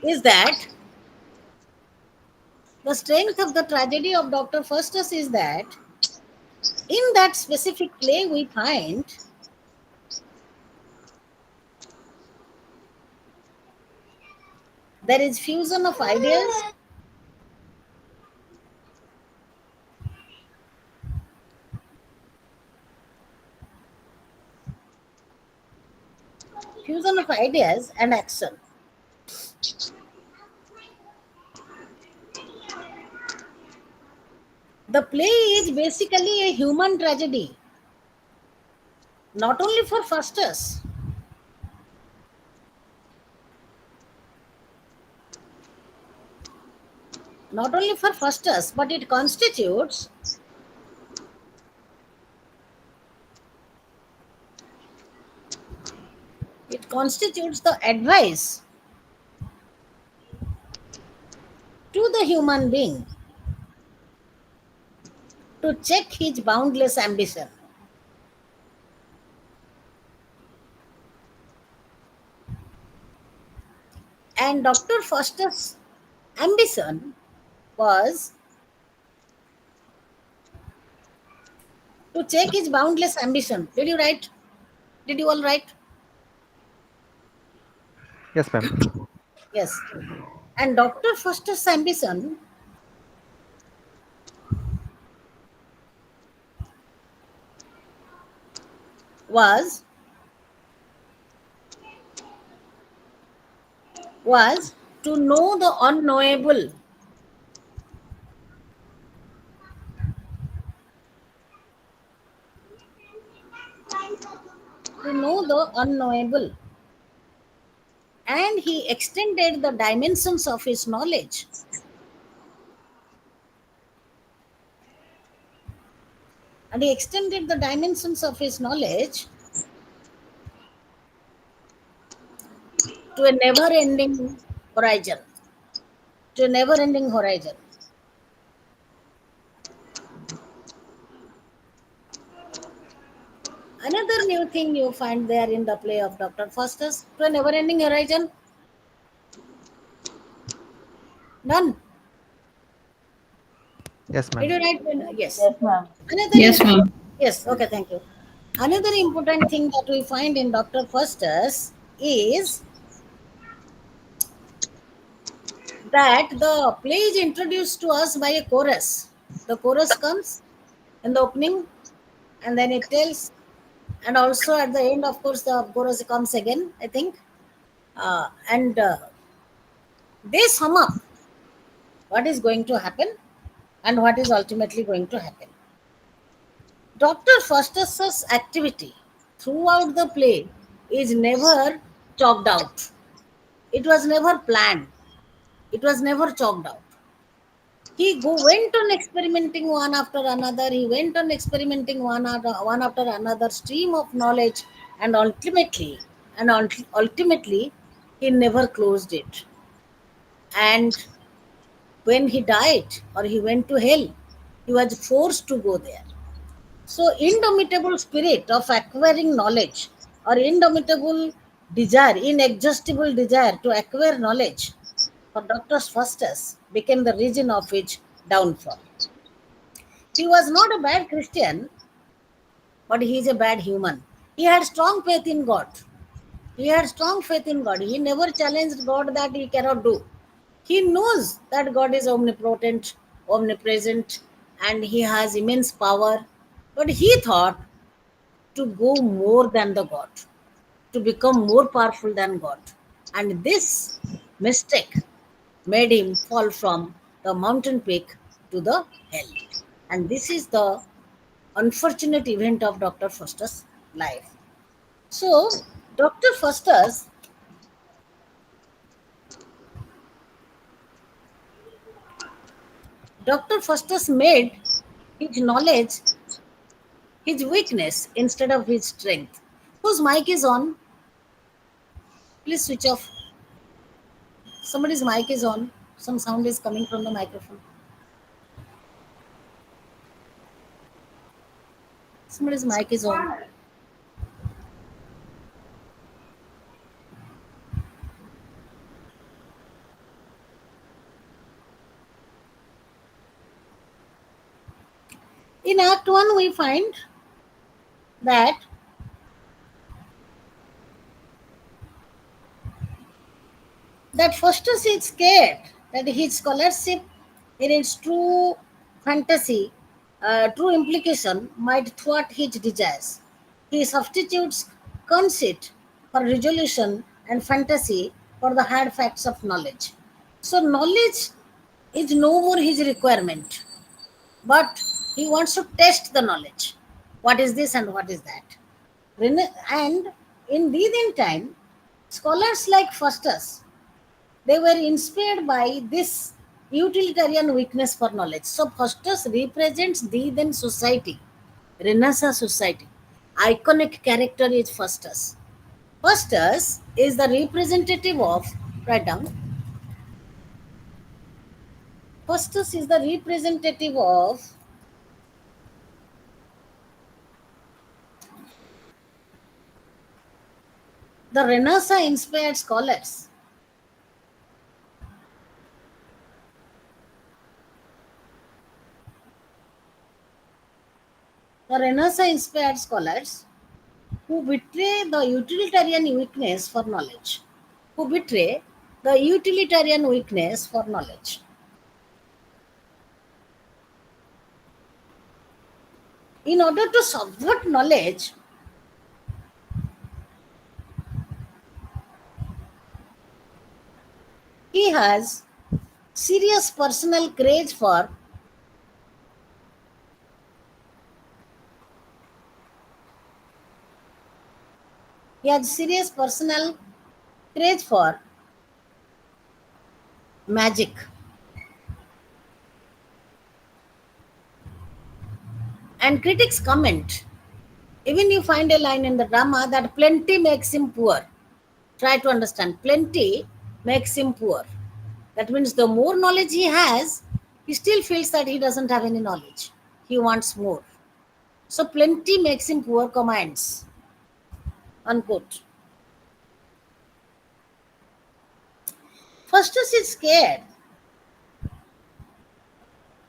is that the strength of the tragedy of Dr. Faustus is that in that specific play we find there is fusion of ideas, and action. The play is basically a human tragedy, not only for Faustus. Not only for Faustus, but it constitutes the advice to the human being to check his boundless ambition. And Dr. Faustus' ambition was to check his boundless ambition. Did you write? Did you all write?
Yes, ma'am.
Yes. And Dr. Faustus' ambition was to know the unknowable. To know the unknowable. And he extended the dimensions of his knowledge. And he extended the dimensions of his knowledge to a never-ending horizon. To a never-ending horizon. Another new thing you find there in the play of Dr. Faustus, to a never-ending horizon. None.
Yes,
Did you
ma'am.
write? Yes.
Yes, ma'am.
Another
Yes, ma'am.
Yes, okay, thank you. Another important thing that we find in Dr. Faustus is that the play is introduced to us by a chorus. The chorus comes in the opening and then it tells, and also at the end, of course, the chorus comes again, I think. And they sum up what is going to happen and what is ultimately going to happen. Dr. Faustus's activity throughout the play is never chalked out. It was never planned. It was never chalked out. He went on experimenting one after another. He went on experimenting one after another stream of knowledge, and ultimately, he never closed it. And when he died or he went to hell, he was forced to go there. So, indomitable spirit of acquiring knowledge or indomitable desire, inexhaustible desire to acquire knowledge for Dr. Faustus became the reason of his downfall. He was not a bad Christian, but he is a bad human. He had strong faith in God. He had strong faith in God. He never challenged God that he cannot do. He knows that God is omnipotent, omnipresent, and he has immense power. But he thought to go more than the God, to become more powerful than God. And this mistake made him fall from the mountain peak to the hell. And this is the unfortunate event of Dr. Faustus' life. So, Dr. Faustus made his knowledge his weakness instead of his strength. Whose mic is on? Please switch off. Somebody's mic is on. Some sound is coming from the microphone. Somebody's mic is on. In Act 1, we find that Faustus is scared that his scholarship in its true fantasy, true implication might thwart his desires. He substitutes conceit for resolution and fantasy for the hard facts of knowledge. So knowledge is no more his requirement. but he wants to test the knowledge. What is this and what is that? And in Byzantine time, scholars like Faustus, they were inspired by this utilitarian weakness for knowledge. So Faustus represents the then society, Renaissance society. Iconic character is Faustus. Faustus is the representative of, write down. Faustus is the representative of the Renaissance inspired scholars. The Renaissance inspired scholars who betray the utilitarian weakness for knowledge. Who betray the utilitarian weakness for knowledge. In order to subvert knowledge, he has serious personal craze for magic. And critics comment, even you find a line in the drama that plenty makes him poor. Try to understand, plenty makes him poor. That means the more knowledge he has, he still feels that he doesn't have any knowledge. He wants more. So plenty makes him poor, comments. Unquote. Faustus is scared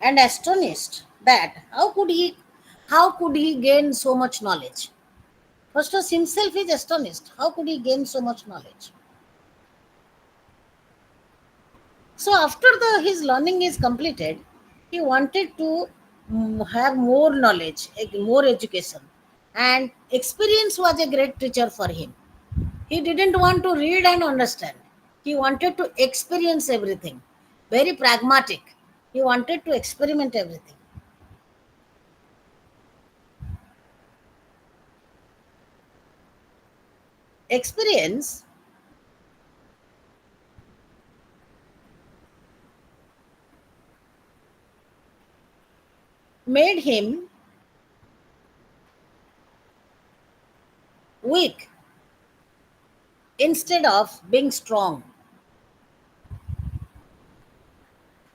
and astonished that how could he gain so much knowledge? Faustus himself is astonished. How could he gain so much knowledge? So after his learning is completed, he wanted to have more knowledge, more education. And experience was a great teacher for him. He didn't want to read and understand. He wanted to experience everything. Very pragmatic. He wanted to experiment everything. Experience made him weak instead of being strong.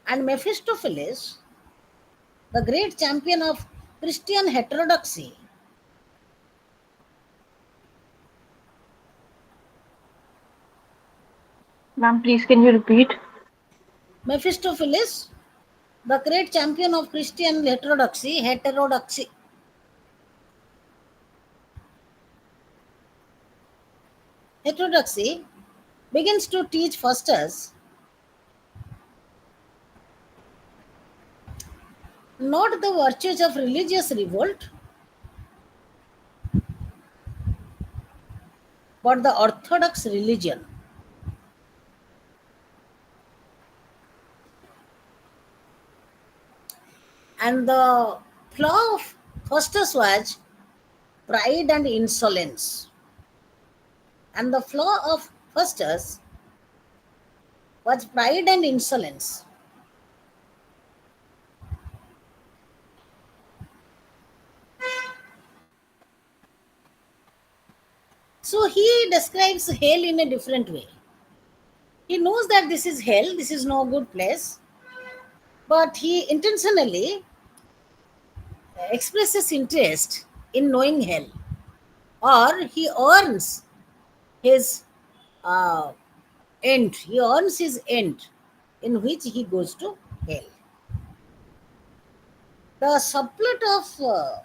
And Mephistopheles, the great champion of Christian heterodoxy,
Ma'am, please can you repeat?
Mephistopheles, the great champion of Christian heterodoxy begins to teach Faustus not the virtues of religious revolt, but the orthodox religion. And the flaw of Faustus was pride and insolence. And the flaw of Faustus was pride and insolence. So he describes hell in a different way. He knows that this is hell, this is no good place, but he intentionally expresses interest in knowing hell, or he earns his end. He earns his end in which he goes to hell. The subplot of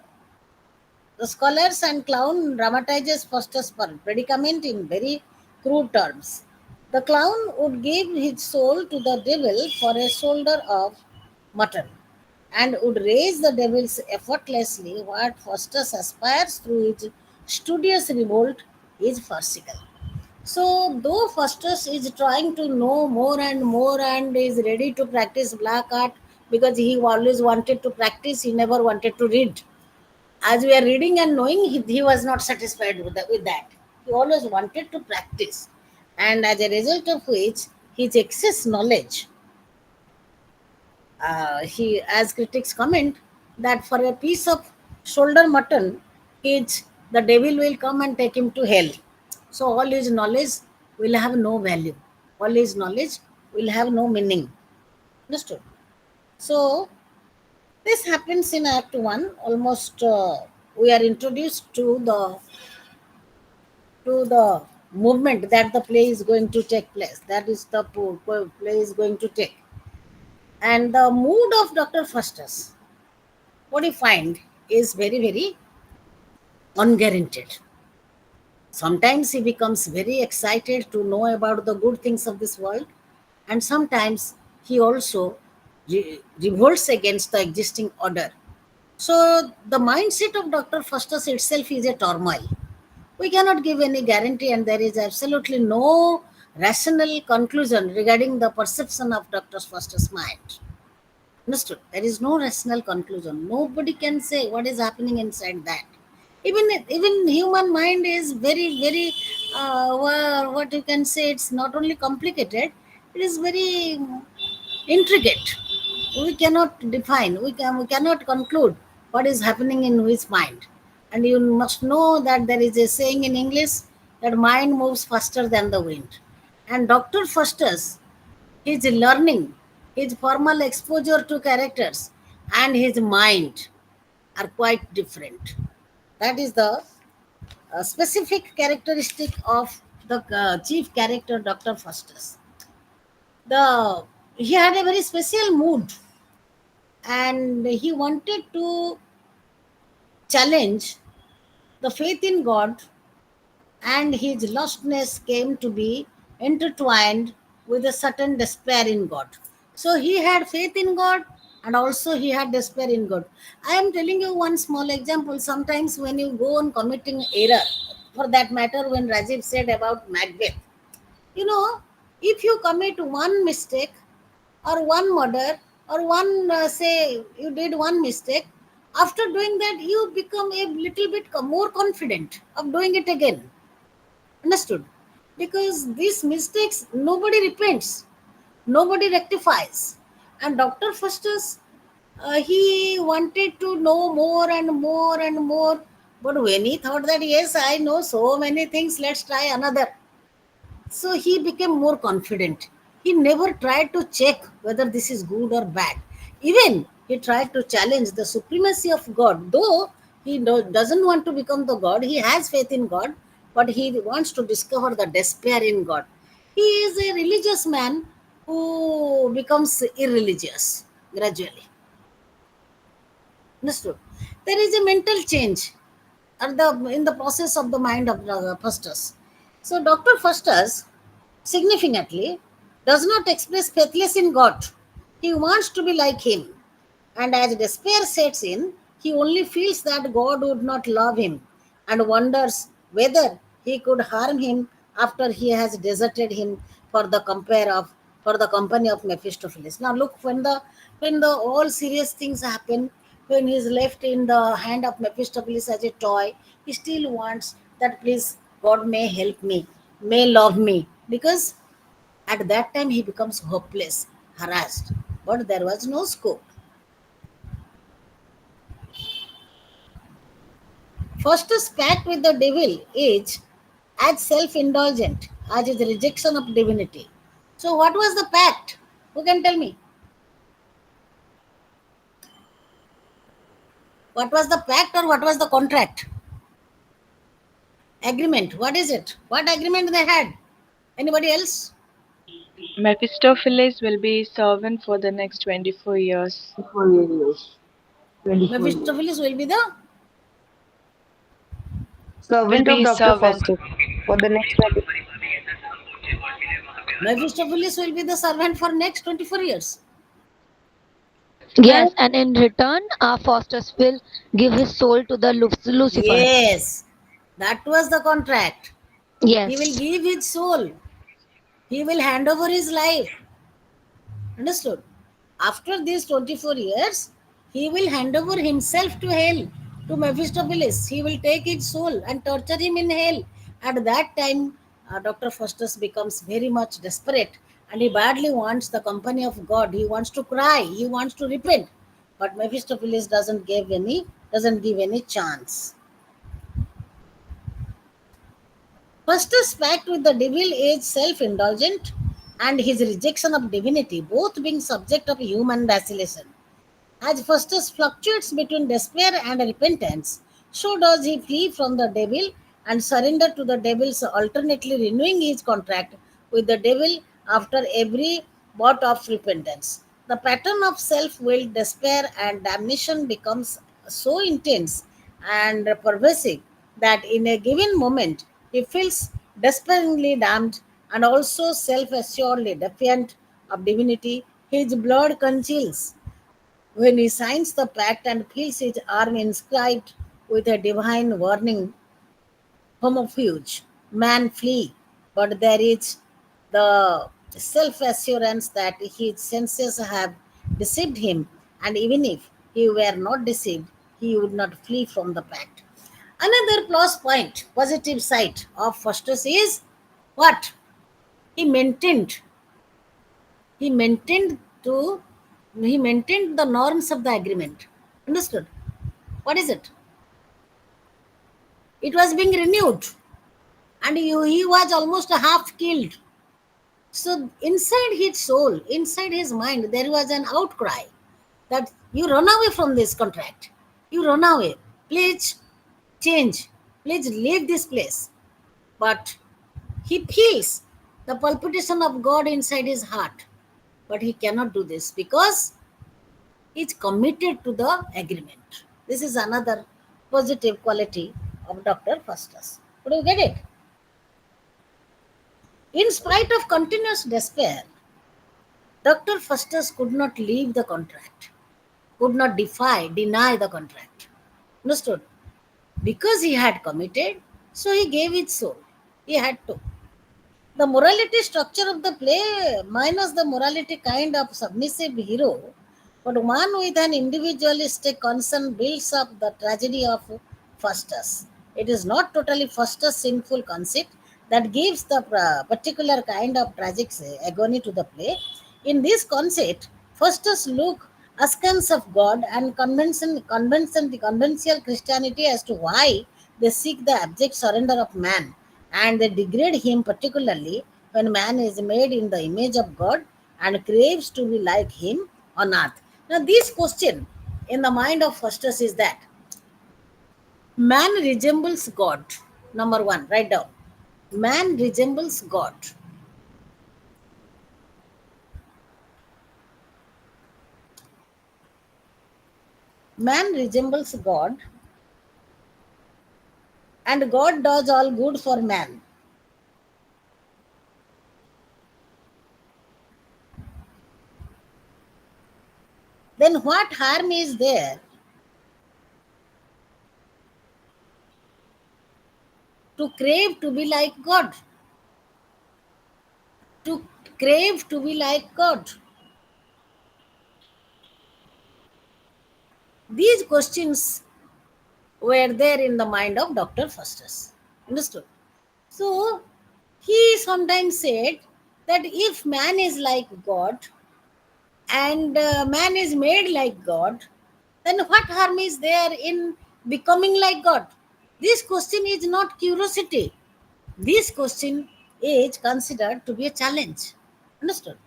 the scholars and clown dramatizes Faustus' predicament in very crude terms. The clown would give his soul to the devil for a shoulder of mutton and would raise the devils effortlessly. What Faustus aspires through his studious revolt is farcical. So, though Faustus is trying to know more and more and is ready to practice black art, because he always wanted to practice, he never wanted to read. As we are reading and knowing, he was not satisfied with that. He always wanted to practice. And as a result of which, his excess knowledge, he, as critics comment, that for a piece of shoulder mutton, the devil will come and take him to hell. So all his knowledge will have no value. All his knowledge will have no meaning. Understood? So this happens in Act 1. Almost we are introduced to the movement that the play is going to take place. That is the play is going to take. And the mood of Dr. Faustus, what you find is very, very unguaranteed. Sometimes he becomes very excited to know about the good things of this world, and sometimes he also revolts against the existing order. So the mindset of Dr. Faustus itself is a turmoil. We cannot give any guarantee, and there is absolutely no rational conclusion regarding the perception of Dr. Faustus' mind. Understood? There is no rational conclusion. Nobody can say what is happening inside that. Even human mind is very, very, what you can say, it's not only complicated, it is very intricate. We cannot define, we cannot conclude what is happening in his mind. And you must know that there is a saying in English that mind moves faster than the wind. And Dr. Faustus, his learning, his formal exposure to characters, and his mind are quite different. That is the specific characteristic of the chief character, Dr. Faustus. He had a very special mood, and he wanted to challenge the faith in God, and his lostness came to be intertwined with a certain despair in God. So he had faith in God, and also he had despair in God. I am telling you one small example. Sometimes when you go on committing error, for that matter, when Rajiv said about Macbeth, if you commit one mistake or one murder or one, say, you did one mistake, after doing that, you become a little bit more confident of doing it again. Understood? Because these mistakes, nobody repents, nobody rectifies. And Dr. Faustus, he wanted to know more and more and more. But when he thought that, yes, I know so many things, let's try another. So he became more confident. He never tried to check whether this is good or bad. Even he tried to challenge the supremacy of God. Though he doesn't want to become the God, he has faith in God, but he wants to discover the despair in God. He is a religious man who becomes irreligious gradually. Understood? There is a mental change in the process of the mind of Faustus. So Dr. Faustus significantly does not express faithless in God. He wants to be like him. And as despair sets in, he only feels that God would not love him and wonders whether he could harm him after he has deserted him for the company of Mephistopheles. Now look, when the all serious things happen, when he is left in the hand of Mephistopheles as a toy, he still wants that, please, God may help me, may love me, because at that time he becomes hopeless, harassed, but there was no scope. Faustus' pact with the devil is as self-indulgent as his rejection of divinity. So what was the pact? Who can tell me? What was the pact, or what was the contract? Agreement. What is it? What agreement they had? Anybody else?
Mephistopheles will be servant for the next 24 years.
24 years. 24 years.
Mephistopheles will be the
Servant
Will
of
be
Dr.
servant.
Faustus for the next 24
Mephistopheles will be the servant for next 24 years.
Yes, and in return, Faustus will give his soul to the Lucifer.
Yes, that was the contract.
Yes.
He will give his soul. He will hand over his life. Understood? After these 24 years, he will hand over himself to hell, to Mephistopheles. He will take his soul and torture him in hell. At that time, Dr. Faustus becomes very much desperate and he badly wants the company of God. He wants to cry, he wants to repent. But Mephistopheles doesn't give any chance. Faustus' pact with the devil is self-indulgent and his rejection of divinity, both being subject of human vacillation. As Faustus fluctuates between despair and repentance, so does he flee from the devil and surrender to the devil's, alternately renewing his contract with the devil after every bout of repentance. The pattern of self-willed despair and damnation becomes so intense and pervasive that in a given moment he feels despairingly damned and also self-assuredly defiant of divinity. His blood congeals when he signs the pact and feels his arm inscribed with a divine warning, homofuge, man flee. But there is the self assurance that his senses have deceived him, and even if he were not deceived, he would not flee from the pact. Another plus point, positive side of Faustus is what? He maintained he maintained to he maintained the norms of the agreement. Understood? What is it? It was being renewed, and he was almost half killed. So inside his soul, inside his mind, there was an outcry that you run away from this contract. You run away. Please change. Please leave this place. But he feels the palpitation of God inside his heart. But he cannot do this because he is committed to the agreement. This is another positive quality of Dr. Faustus. Could you get it? In spite of continuous despair, Dr. Faustus could not leave the contract, could not deny the contract. Understood? Because he had committed, so he gave his soul. He had to. The morality structure of the play minus the morality kind of submissive hero, but one with an individualistic concern builds up the tragedy of Faustus. It is not totally Faustus' sinful conceit that gives the particular kind of tragic agony to the play. In this conceit, Faustus look askance of God and the conventional Christianity as to why they seek the abject surrender of man, and they degrade him particularly when man is made in the image of God and craves to be like him on earth. Now, this question in the mind of Faustus is that man resembles God. Number one, write down. Man resembles God. Man resembles God, and God does all good for man. Then what harm is there to crave to be like God? To crave to be like God. These questions were there in the mind of Dr. Faustus. Understood? So, he sometimes said that if man is like God and man is made like God, then what harm is there in becoming like God? This question is not curiosity. This question is considered to be a challenge. Understood?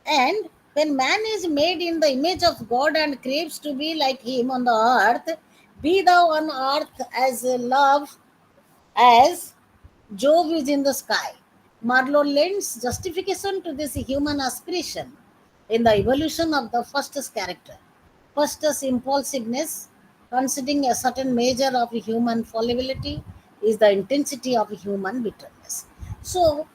And when man is made in the image of God and craves to be like him on the earth, be thou on earth as love as Jove is in the sky. Marlowe lends justification to this human aspiration in the evolution of the Faustus character. Faustus' impulsiveness, considering a certain measure of human fallibility, is the intensity of human bitterness. So,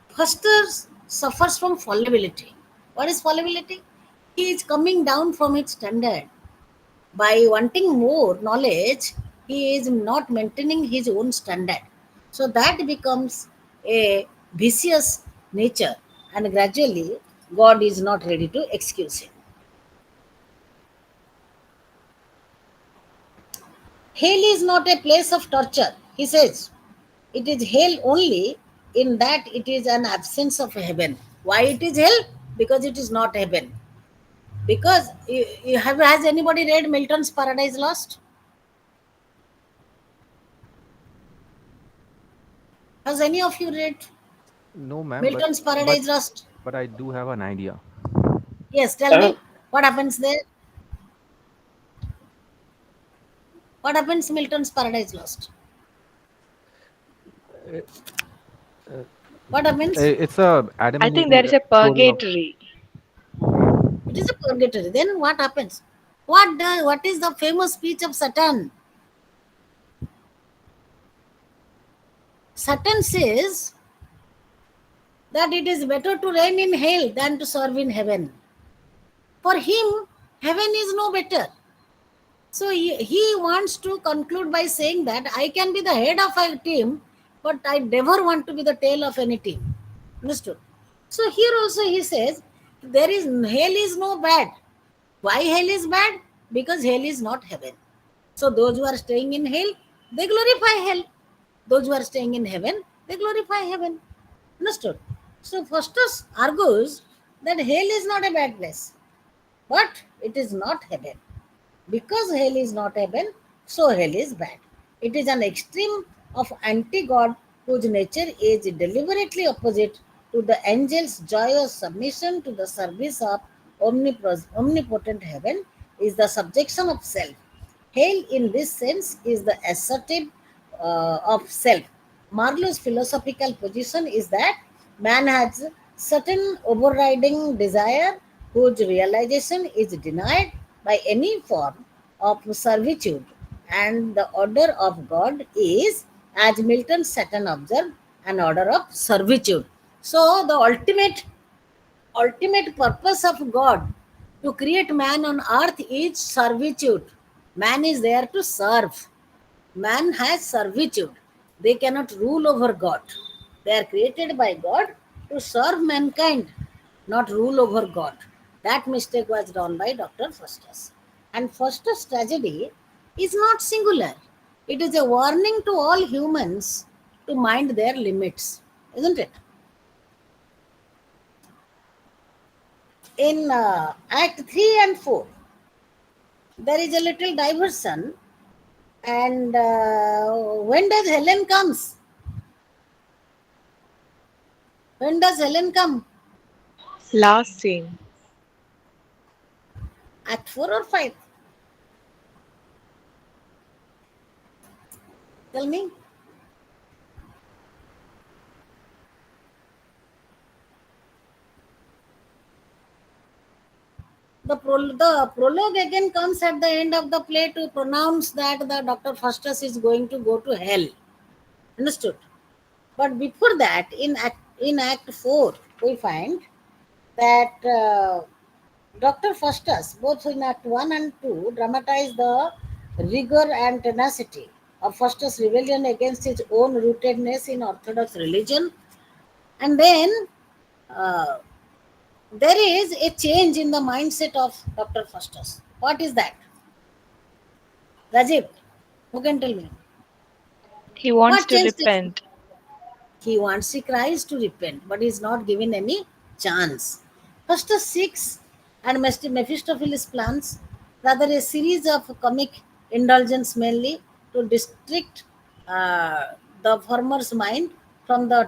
Faustus suffers from fallibility. What is fallibility? He is coming down from its standard. By wanting more knowledge, he is not maintaining his own standard. So that becomes a vicious nature, and gradually God is not ready to excuse him. hell is not a place of torture, he says. It is hell only in that it is an absence of heaven. Why it is hell? Because it is not heaven. Because has anybody read Milton's Paradise Lost? Has any of you read
No, ma'am,
Milton's Paradise Lost?
but I do have an idea.
Yes, tell me what happens there. What happens in Milton's Paradise Lost? What happens?
It's a Adam
I
and
think
Eve
there is a
story of
purgatory.
It is a purgatory. Then what happens? What is the famous speech of Satan? Satan says that it is better to reign in hell than to serve in heaven. For him, heaven is no better. So he wants to conclude by saying that I can be the head of a team, but I never want to be the tail of any team. Understood? So here also he says hell is no bad. Why hell is bad? Because hell is not heaven. So those who are staying in hell, they glorify hell. Those who are staying in heaven, they glorify heaven. Understood? So Faustus argues that hell is not a bad place, but it is not heaven. Because hell is not heaven, so hell is bad. It is an extreme of anti-God whose nature is deliberately opposite to the angel's joyous submission to the service of omnipotent heaven is the subjection of self. Hell in this sense is the assertive of self. Marlowe's philosophical position is that man has certain overriding desire whose realization is denied by any form of servitude, and the order of God is, as Milton Satan observed, an order of servitude. So the ultimate purpose of God to create man on earth is servitude. Man is there to serve. Man has servitude. They cannot rule over God. They are created by God to serve mankind, not rule over God. That mistake was done by Dr. Faustus. And Faustus' tragedy is not singular. It is a warning to all humans to mind their limits, isn't it? In Act 3 and 4, there is a little diversion. And when does Helen comes? When does Helen come?
Last scene.
Act 4 or 5? Tell me. The prologue again comes at the end of the play to pronounce that the Dr. Faustus is going to go to hell. Understood? But before that, in Act 4, we find that Dr. Faustus, both in Act 1 and 2, dramatize the rigor and tenacity of Faustus' rebellion against his own rootedness in Orthodox religion. And then there is a change in the mindset of Dr. Faustus. What is that? Rajiv, who can tell me?
He wants
What
to
changed?
repent.
He cries to repent, but he is not given any chance. Faustus seeks and Mephistopheles plans rather a series of comic indulgence mainly to distract the former's mind from the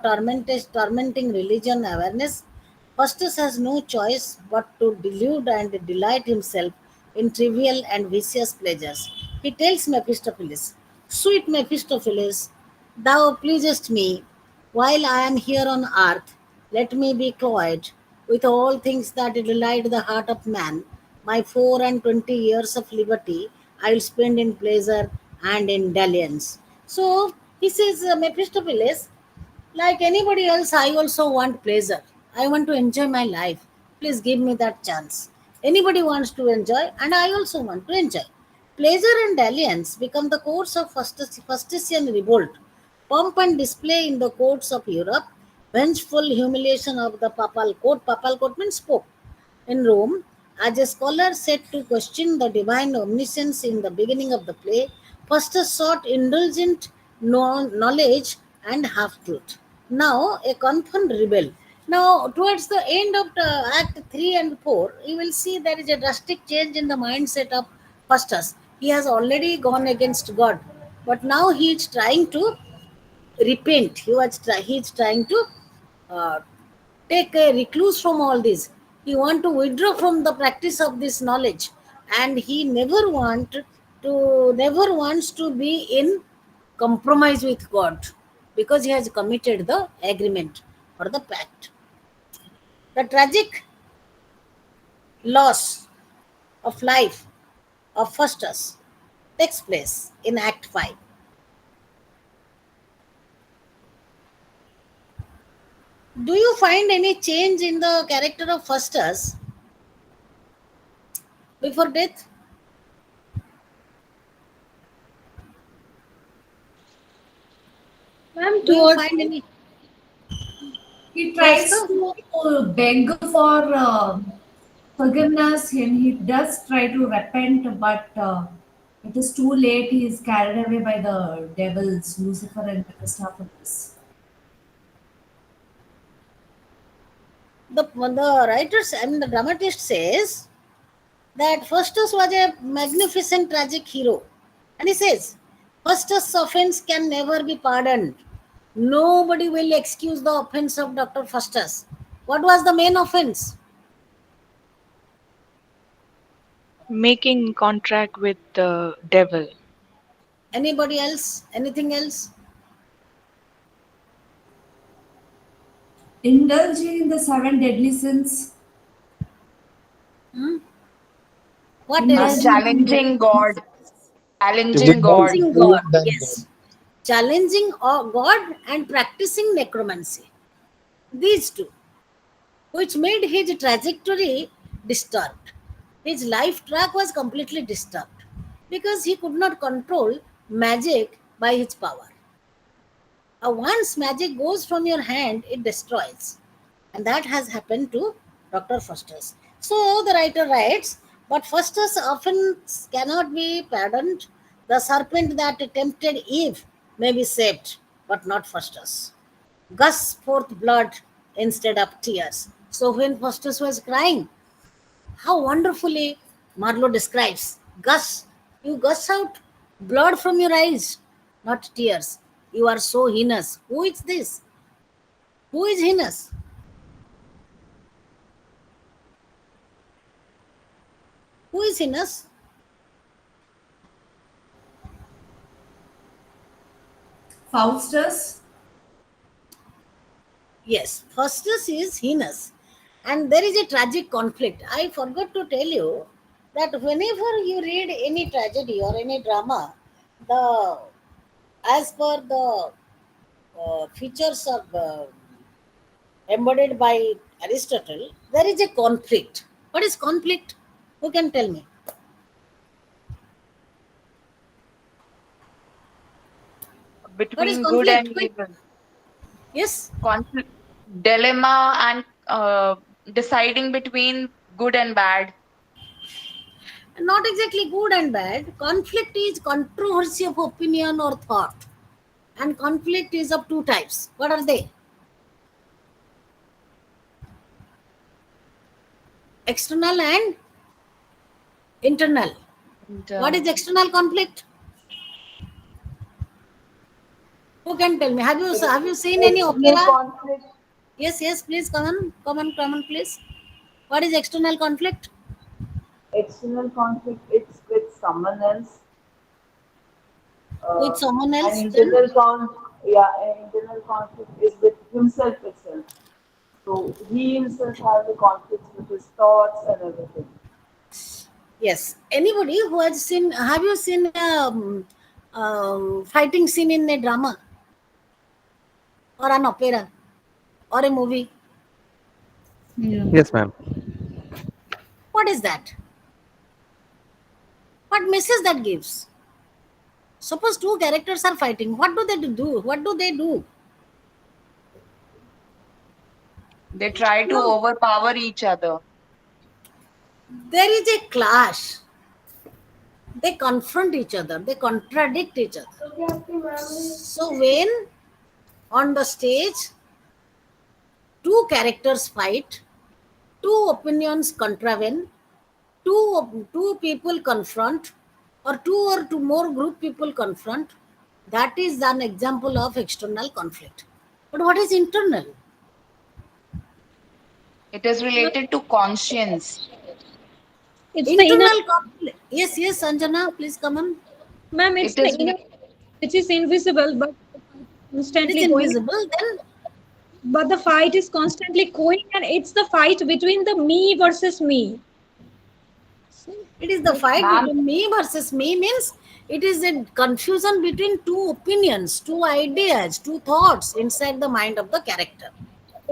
tormenting religion awareness. Faustus has no choice but to delude and delight himself in trivial and vicious pleasures. He tells Mephistopheles, "Sweet Mephistopheles, thou pleasest me while I am here on earth. Let me be cloyed with all things that delight the heart of man. My 24 years of liberty I will spend in pleasure and in dalliance." So he says, Mephistopheles, like anybody else, I also want pleasure. I want to enjoy my life. Please give me that chance. Anybody wants to enjoy, and I also want to enjoy. Pleasure and dalliance become the course of Faustician revolt. Pomp and display in the courts of Europe, vengeful humiliation of the papal court. Papal court means Pope. In Rome, as a scholar set to question the divine omniscience in the beginning of the play, Faustus sought indulgent knowledge and half truth. Now, a confirmed rebel. Now, towards the end of the Act 3 and 4, you will see there is a drastic change in the mindset of Faustus. He has already gone against God, but now he is trying to repent. He is trying to uh, take a recluse from all this. He want to withdraw from the practice of this knowledge, and he never wants to be in compromise with God, because he has committed the agreement or the pact. The tragic loss of life of Faustus takes place in Act 5. Do you find any change in the character of Faustus before death?
Ma'am,
Do you
towards
find any?
He tries
Yes,
to beg for forgiveness and he does try to repent, but it is too late. He is carried away by the devils, Lucifer and Mephistopheles.
the writers and the dramatist says that Faustus was a magnificent tragic hero. And he says, Faustus' offense can never be pardoned. Nobody will excuse the offense of Dr. Faustus. What was the main offense?
Making contract with the devil.
Anybody else? Anything else?
Indulging in the seven deadly sins.
Hmm? What
And
else?
challenging God.
To
Challenging
without
God.
Challenging
more
God.
than God.
Yes. Challenging God and practicing necromancy. These two, which made his trajectory disturbed. His life track was completely disturbed because he could not control magic by his power. Once magic goes from your hand, it destroys. And that has happened to Dr. Faustus. So the writer writes, but Faustus often cannot be pardoned. The serpent that tempted Eve may be saved, but not Faustus. Gush forth blood instead of tears. So when Faustus was crying, how wonderfully Marlowe describes gush, you gush out blood from your eyes, not tears. You are so heinous. Who is this? Who is heinous? Who is heinous?
Faustus.
Yes, Faustus is heinous. And there is a tragic conflict. I forgot to tell you that whenever you read any tragedy or any drama, the as per the features of embodied by Aristotle, there is a conflict. What is conflict? Who can tell me? What is
Between good
conflict?
and
Quick.
evil.
Yes.
Conflict, dilemma, and deciding between good and bad.
Not exactly good and bad. Conflict is controversy of opinion or thought. And conflict is of two types. What are they? External and internal.
And,
What is external conflict? Who can tell me? Have you seen any
external
opera?
conflict.
Yes, please come on, please. What is external conflict?
External conflict, it's with someone else.
With someone
And
else? Then
internal conflict is with himself itself. So he himself has the conflicts with his thoughts and everything.
yes. Anybody who has seen? Have you seen fighting scene in a drama or an opera or a movie?
Yes, ma'am.
What is that? What message that gives? Suppose two characters are fighting. What do they do? What do they do?
They try to
No,
overpower each other.
there is a clash. they confront each other, they contradict each other. So when on the stage two characters fight, two opinions contravene, two people confront, or two more group people confront, that is an example of external conflict. But what is internal?
It is related to conscience.
It's the inner,
Internal conflict. Yes, yes, Sanjana, please come on.
ma'am, it's
It
the
is
inner, which is invisible, but
It is
constantly going.
invisible, then
But the fight is constantly going, and it's the fight between the me versus me.
it is the fight
Ma'am,
between me versus me, means it is a confusion between two opinions, two ideas, two thoughts inside the mind of the character.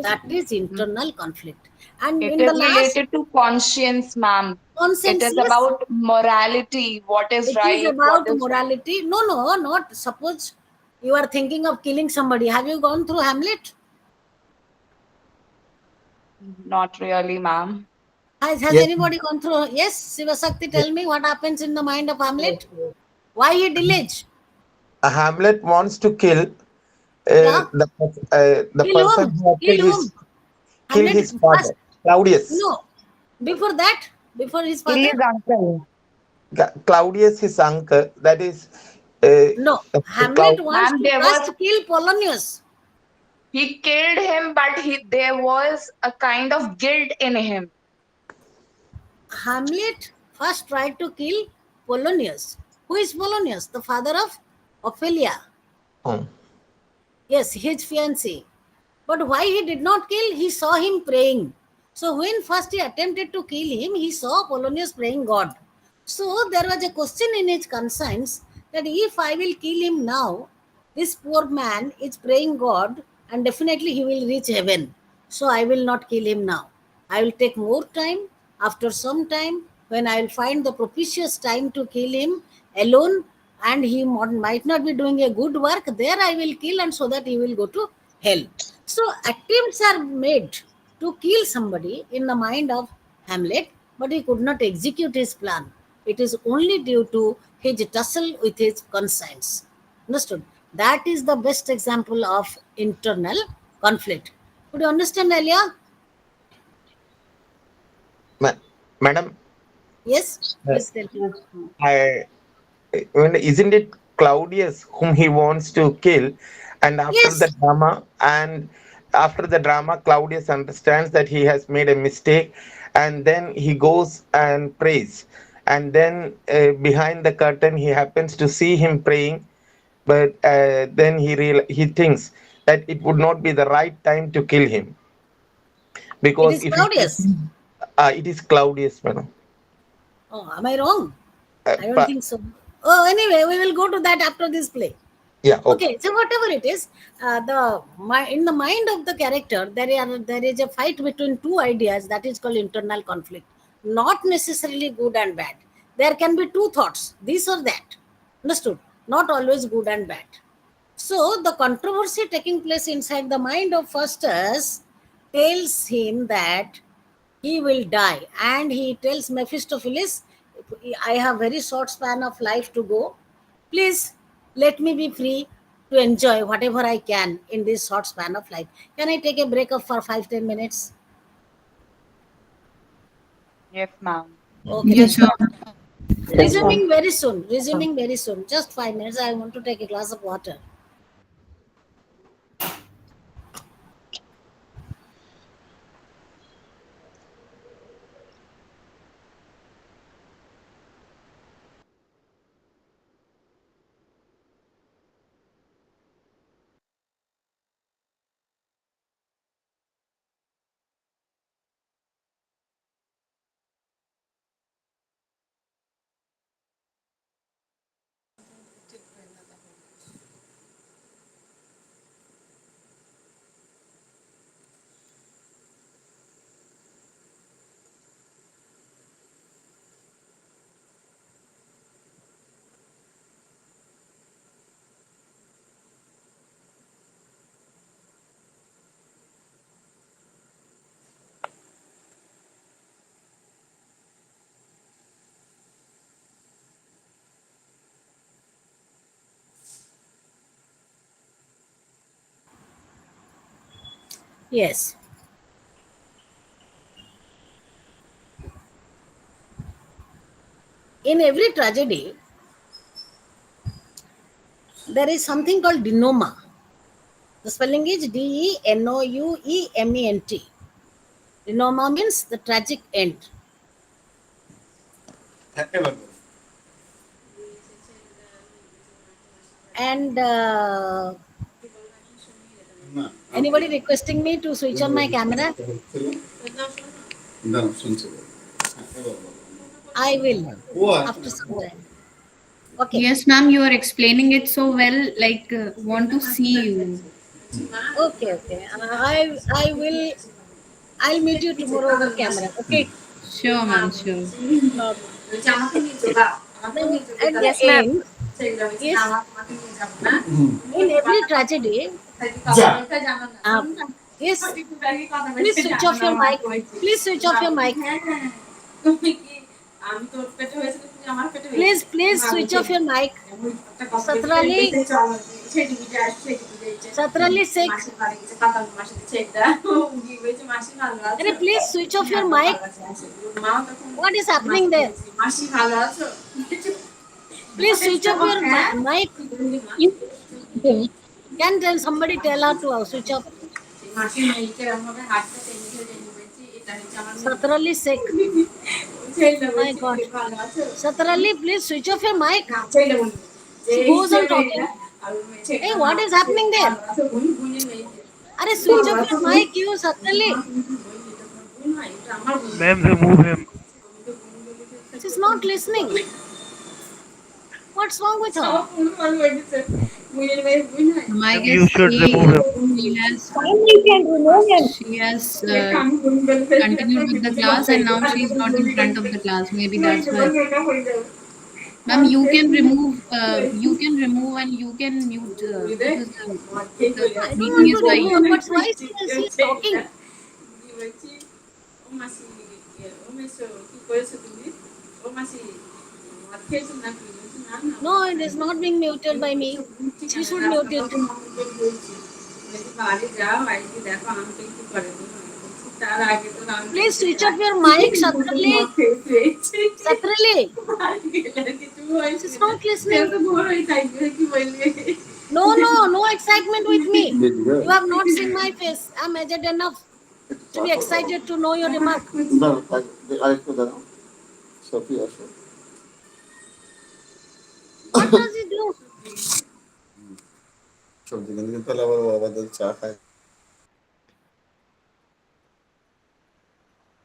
That is internal conflict. And
it
in the
is
last
related to conscience, ma'am. It
conscience,
is
yes,
about morality, what is
it is
right, what
about
is
morality. No, no, not suppose you are thinking of killing somebody. Have you gone through Hamlet?
not really, ma'am.
Has
Yes,
anybody gone through? Yes, Sivasakti,
yes.
tell me what happens in the mind of Hamlet. Why he delays?
Hamlet wants to kill
Yeah,
the
kill
person
whom?
who had
Kill whom?
killed
Hamlet
his father,
first.
Claudius.
No, before that, before his
Kill
father.
his uncle.
Claudius, his uncle. That is,
No,
Claudius.
Hamlet wants
Ma'am,
to
there
first
was
kill Polonius.
he killed him, but there was a kind of guilt in him.
Hamlet first tried to kill Polonius. Who is Polonius? The father of Ophelia.
Oh.
Yes, his fiancée. But why he did not kill? He saw him praying. So when first he attempted to kill him, he saw Polonius praying God. So there was a question in his conscience that if I will kill him now, this poor man is praying God and definitely he will reach heaven. So I will not kill him now. I will take more time. After some time, when I will find the propitious time to kill him alone, and he might not be doing a good work, there I will kill, and so that he will go to hell. So attempts are made to kill somebody in the mind of Hamlet, but he could not execute his plan. It is only due to his tussle with his conscience. Understood? That is the best example of internal conflict. Could you understand, Alia?
Madam,
Yes?
uh,
Please tell me.
I, isn't it Claudius whom he wants to kill? And
Yes.
after the drama, Claudius understands that he has made a mistake, and then he goes and prays. And then behind the curtain, he happens to see him praying, but then he thinks that it would not be the right time to kill him
It
because
is
if
Claudius.
it is Claudius, madam.
Oh, am I wrong? I don't
But
think so. Oh, anyway, we will go to that after this play.
yeah, okay.
Okay, so whatever it is, in the mind of the character, there is a fight between two ideas that is called internal conflict. Not necessarily good and bad. There can be two thoughts, this or that. Understood? Not always good and bad. So the controversy taking place inside the mind of Faustus tells him that he will die, and he tells Mephistopheles, I have very short span of life to go. Please let me be free to enjoy whatever I can in this short span of life. Can I take a break of for 5-10 minutes?
Yes, ma'am.
Okay,
Yeah,
let's
sure.
start. Resuming very soon. Resuming very soon. Just 5 minutes. I want to take a glass of water. Yes. In every tragedy, there is something called denouement. The spelling is Denouement. Denouement means the tragic end. And anybody requesting me to switch on my camera? I will after some time. Okay.
Yes, ma'am, you are explaining it so well. Like, want to see you.
Okay. I will. I'll meet you tomorrow over camera. Okay.
Sure, ma'am, sure.
Now, at the
Yes, ma'am.
end, yes, in every tragedy, uh, yes, please switch off your mic. Please switch off your mic. Please switch off your mic. Satrali, Satrali 6. Please switch off your mic. What is happening there? Please switch off your mic. Can somebody tell her to switch off? Satrali sick. My God. Satrali, please switch off your mic. She goes on talking. Hey, what is happening there? Are switch off your mic, you Satrali.
Ma'am, remove him.
She's not listening. What's wrong with her?
I
Ma'am,
guess
you should remove him.
she has continued with the class and now she's not in front of the class. Maybe that's why. Ma'am, you can remove and you can mute because the
I don't
meeting
want
is
to
by
remove,
you.
but why she is talking? No, it is not being muted by me. She should mute it. Please switch off your mic, Satrali. Satrali. She's not listening. No excitement with me. You have not seen my face. I'm aged enough to be excited to know your remark. What does he do?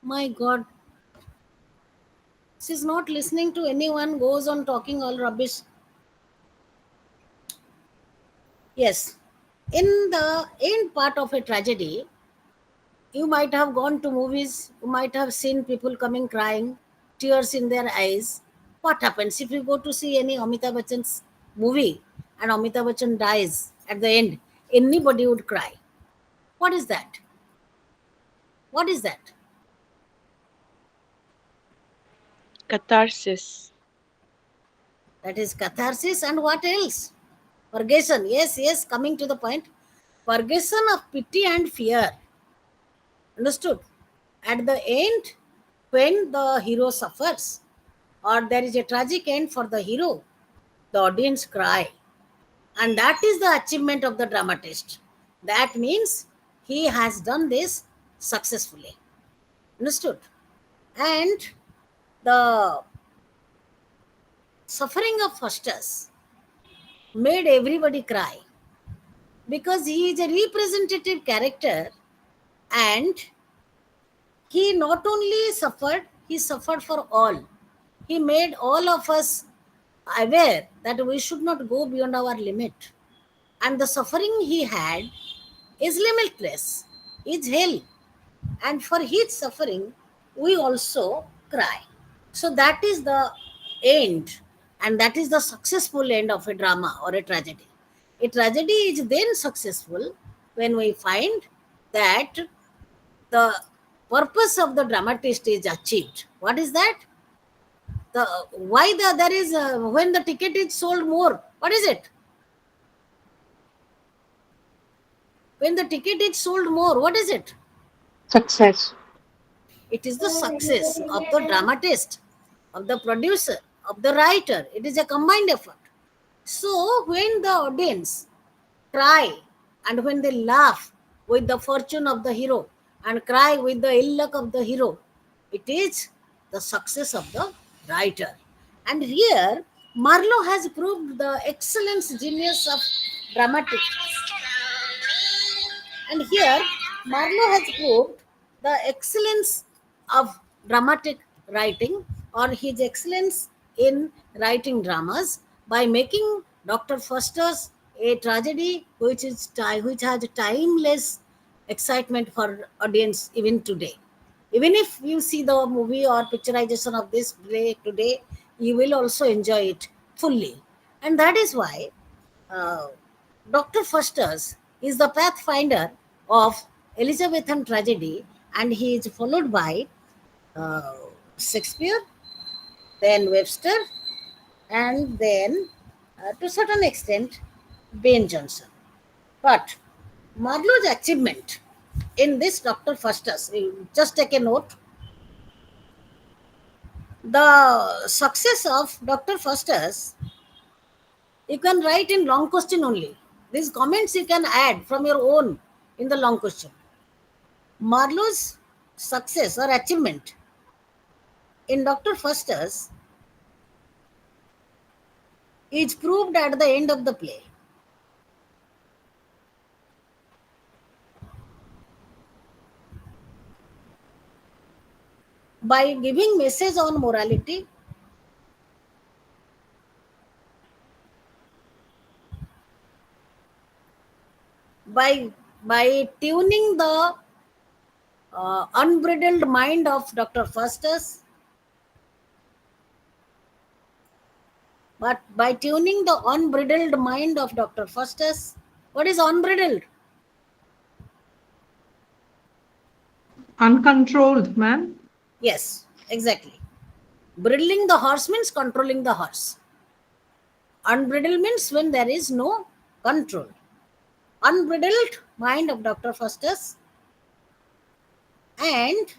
My God. She's not listening to anyone, goes on talking all rubbish. Yes. In the end part of a tragedy, you might have gone to movies, you might have seen people coming crying, tears in their eyes. What happens if you go to see any Amitabh Bachchan's movie and Amitabh Bachchan dies at the end? Anybody would cry. What is that? What is that?
Catharsis.
That is catharsis. And what else? Purgation. Yes, coming to the point. Purgation of pity and fear. Understood? At the end, when the hero suffers or there is a tragic end for the hero, the audience cry. And that is the achievement of the dramatist. That means he has done this successfully. Understood? And the suffering of Faustus made everybody cry because he is a representative character and he not only suffered, he suffered for all. He made all of us aware that we should not go beyond our limit. And the suffering he had is limitless, is hell. And for his suffering, we also cry. So that is the end, and that is the successful end of a drama or a tragedy. A tragedy is then successful when we find that the purpose of the dramatist is achieved. What is that? There is when the ticket is sold more. What is it? When the ticket is sold more, what is it?
Success.
It is the success of the dramatist, of the producer, of the writer. It is a combined effort. So when the audience cry and when they laugh with the fortune of the hero and cry with the ill luck of the hero, it is the success of the writer. And here, Marlowe has proved the excellence genius of dramatic. And here, Marlowe has proved the excellence of dramatic writing or his excellence in writing dramas by making Dr. Foster's a tragedy which has timeless excitement for audience even today. Even if you see the movie or picturization of this play today, you will also enjoy it fully. And that is why uh, Dr. Foster's is the pathfinder of Elizabethan tragedy, and he is followed by uh, Shakespeare, then Webster, and then to a certain extent Ben Jonson. But Marlowe's achievement in this Dr. Foster's, you just take a note, the success of Dr. Foster's, you can write in long question only. These comments you can add from your own in the long question. Marlowe's success or achievement in Dr. Foster's is proved at the end of the play. By giving message on morality, by tuning the unbridled mind of Dr. Faustus, but by tuning the unbridled mind of Dr. Faustus, what is unbridled?
Uncontrolled, ma'am.
Yes, exactly. Bridling the horse means controlling the horse. Unbridled means when there is no control. Unbridled mind of Dr. Faustus and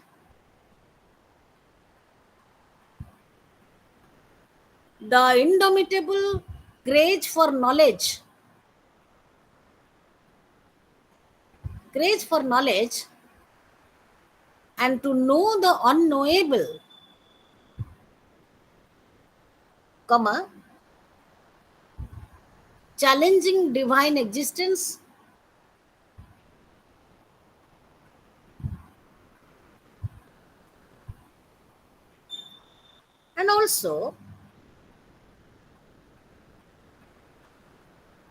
the indomitable craze for knowledge. Craze for knowledge and to know the unknowable, comma, challenging divine existence, and also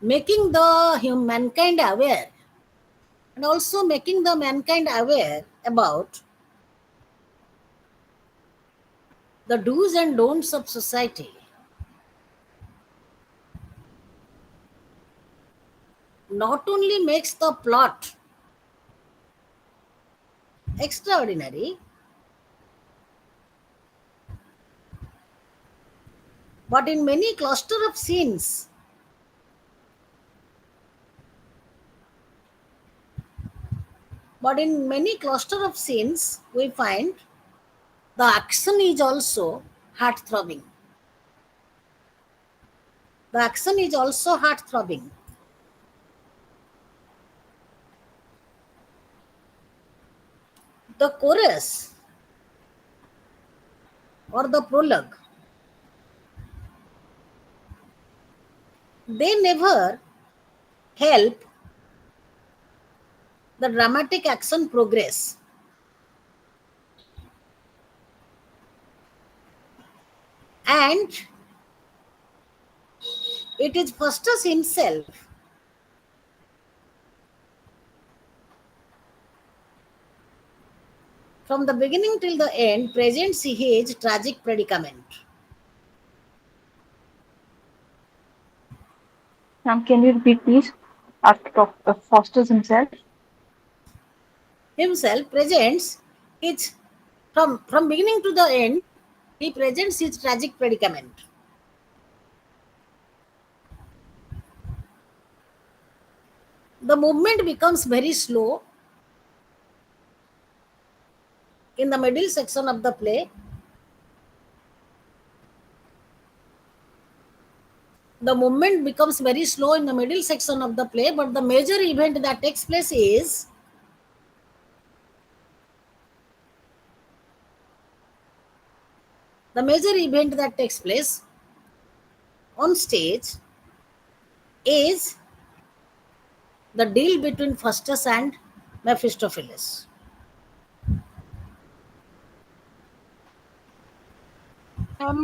making the mankind aware, and also making the mankind aware about the do's and don'ts of society. Not only makes the plot extraordinary, but in many cluster of scenes, we find the action is also heart-throbbing. The action is also heart-throbbing. The chorus or the prologue, they never help the dramatic action progress. And it is Faustus himself from the beginning till the end presents his tragic predicament.
Ma'am, can you repeat, please? After Foster's himself.
Himself presents his from beginning to the end, he presents his tragic predicament. the movement becomes very slow in the middle section of the play. The movement becomes very slow in the middle section of the play, but the major event that takes place is on stage is the deal between Faustus and Mephistopheles.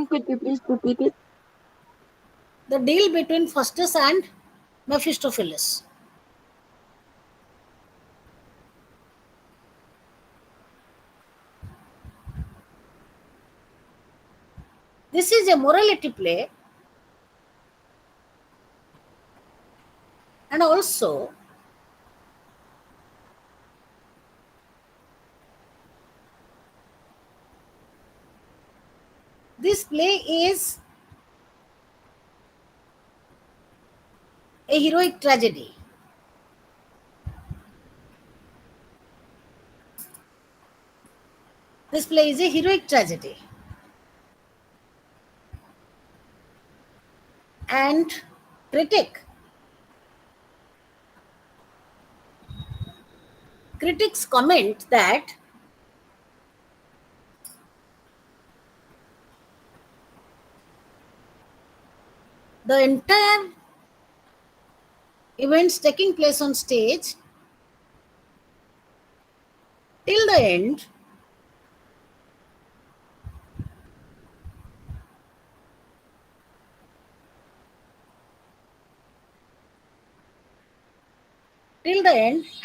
Could you please repeat it?
The deal between Faustus and Mephistopheles. This is a morality play, and also this play is a heroic tragedy. This play is a heroic tragedy. And critics comment that the entire events taking place on stage till the end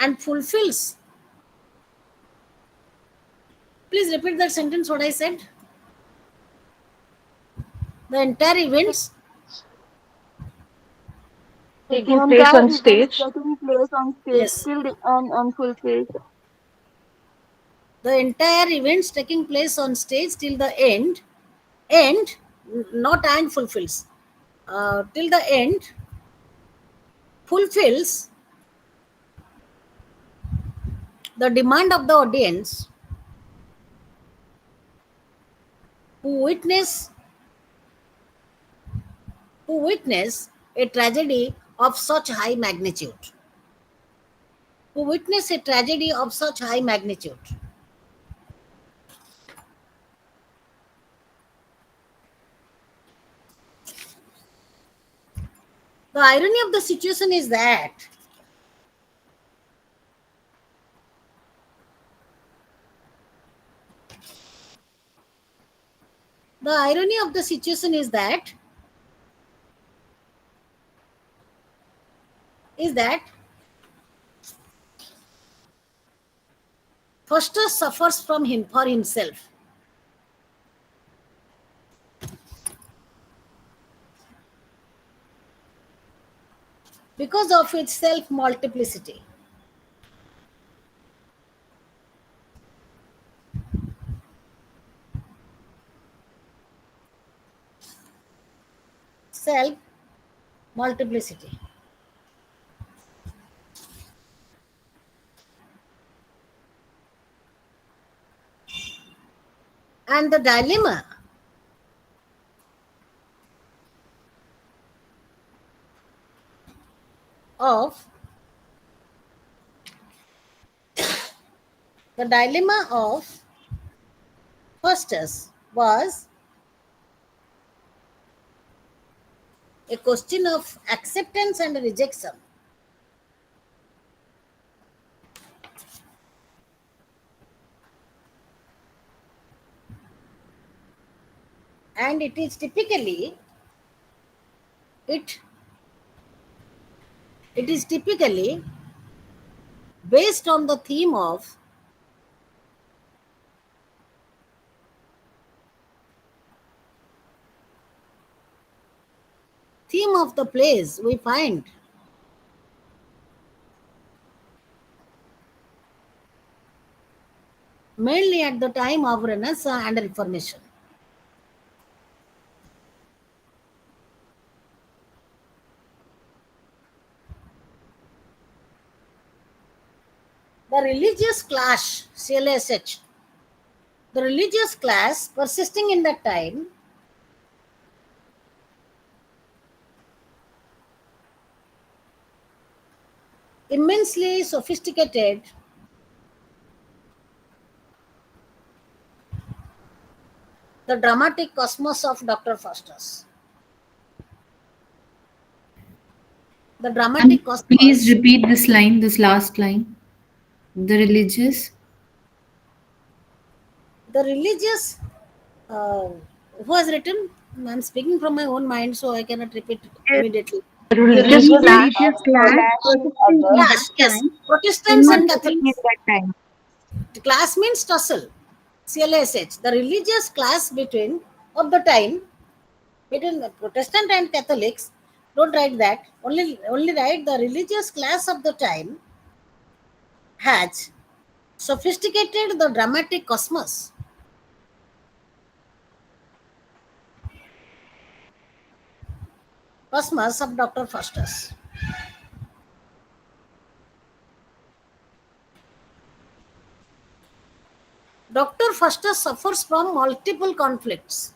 and fulfills. Please repeat that sentence what I said. The entire events
Taking place on stage.
Taking place on stage
Yes.
till the unfulfilled.
The entire events taking place on stage till the end, not and fulfills, till the end fulfills the demand of the audience who witness a tragedy of such high magnitude. The irony of the situation is that Faustus suffers for himself. Because of its self-multiplicity. Self-multiplicity. And the dilemma of Faustus was a question of acceptance and rejection. And it is typically based on the theme of the plays we find mainly at the time of Renaissance and Reformation. The religious clash, CLSH, the religious class persisting in that time immensely sophisticated the dramatic cosmos of Dr. Faustus. The dramatic
Please
cosmos,
repeat this line, this last line. The religious.
the religious, uh, who has written? I'm speaking from my own mind, so I cannot repeat immediately.
Religious
Religious
clash
class persisting in that
Clash, yes.
time,
Protestants and
immensely
in
Catholics.
that time.
The class means tussle. CLSH. The religious class between of the time between the Protestant and Catholics. Don't write that. Only write the religious class of the time has sophisticated the dramatic cosmos. Cosmos of Dr. Faustus. Dr. Faustus suffers from multiple conflicts.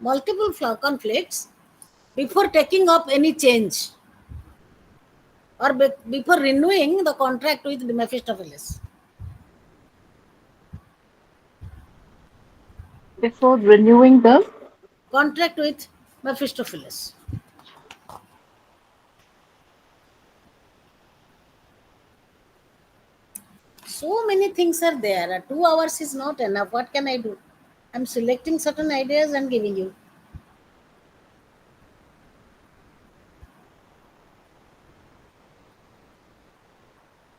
Multiple conflicts before taking up any change or before renewing the contract with Mephistopheles.
Before renewing the
Contract with Mephistopheles. So many things are there. 2 hours is not enough. What can I do? I'm selecting certain ideas and giving you.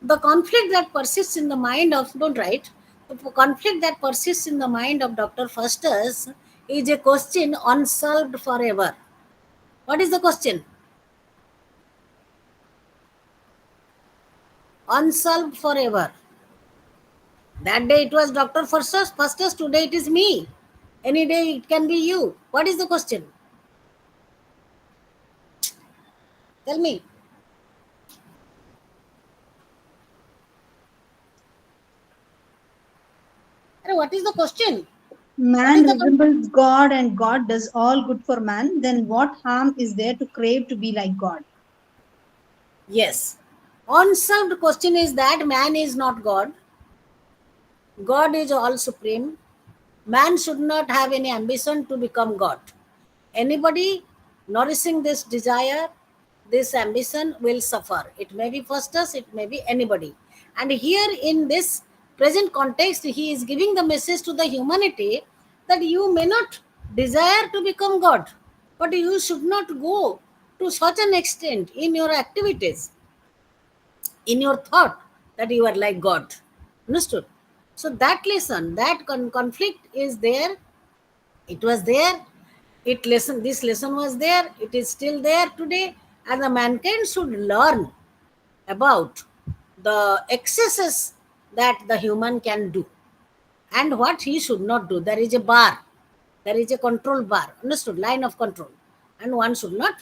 The conflict that persists in the mind of, don't write, the conflict that persists in the mind of Dr. Faustus is a question unsolved forever. What is the question? Unsolved forever. That day it was Dr. Faustus, today it is me. Any day it can be you. What is the question? Tell me. What is the question?
Man resembles God and God does all good for man, then what harm is there to crave to be like God?
Yes. Unsolved question is that man is not God. God is all supreme. Man should not have any ambition to become God. Anybody nourishing this desire, this ambition will suffer. It may be Faustus, it may be anybody. And here in this present context, he is giving the message to the humanity that you may not desire to become God, but you should not go to such an extent in your activities, in your thought, that you are like God. Understood? So that lesson, that conflict is there. It was there. This lesson was there. It is still there today. And the mankind should learn about the excesses that the human can do and what he should not do. There is a bar. There is a control bar. Understood? Line of control. And one should not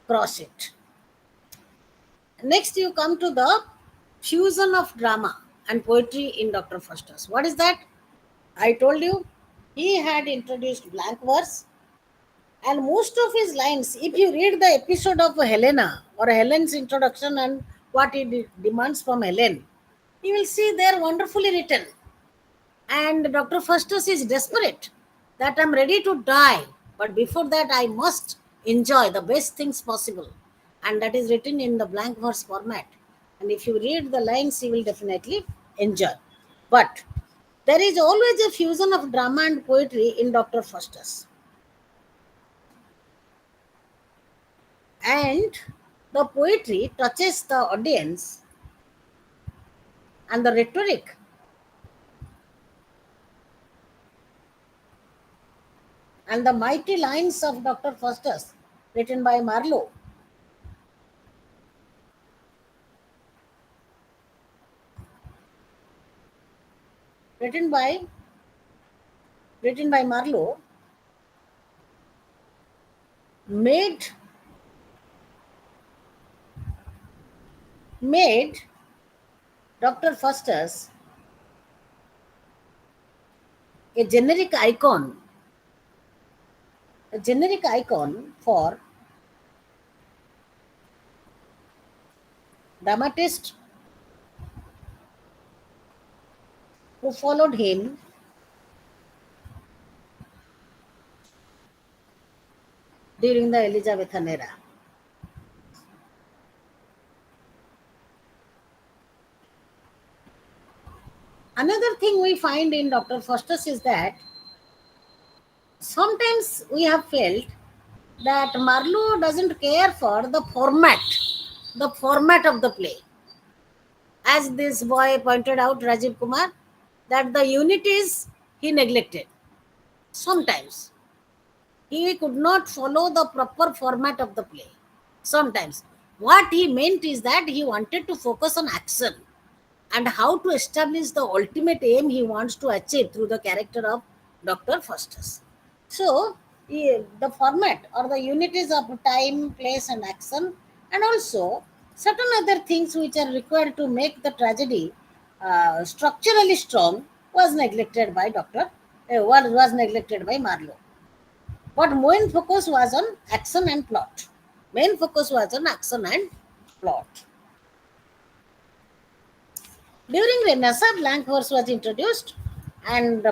cross it. Next, you come to the fusion of drama and poetry in Dr. Faustus. What is that? I told you he had introduced blank verse, and most of his lines, if you read the episode of Helena or Helen's introduction and what he demands from Helen, you will see they're wonderfully written. And Dr. Faustus is desperate that I'm ready to die, but before that I must enjoy the best things possible. And that is written in the blank verse format. And if you read the lines, you will definitely enjoy. But there is always a fusion of drama and poetry in Dr. Faustus. And the poetry touches the audience, and the rhetoric and the mighty lines of Dr. Faustus, written by Marlowe, written by Marlowe, made Dr. Faustus a generic icon for dramatists who followed him during the Elizabethan era. Another thing we find in Dr. Faustus is that sometimes we have felt that Marlowe doesn't care for the format of the play. As this boy pointed out, Rajiv Kumar, that the unities he neglected. Sometimes he could not follow the proper format of the play. Sometimes what he meant is that he wanted to focus on action and how to establish the ultimate aim he wants to achieve through the character of Dr. Faustus. So, the format or the unities of time, place, and action, and also certain other things which are required to make the tragedy structurally strong was neglected by Marlowe. But main focus was on action and plot. During Renaissance, blank verse was introduced, and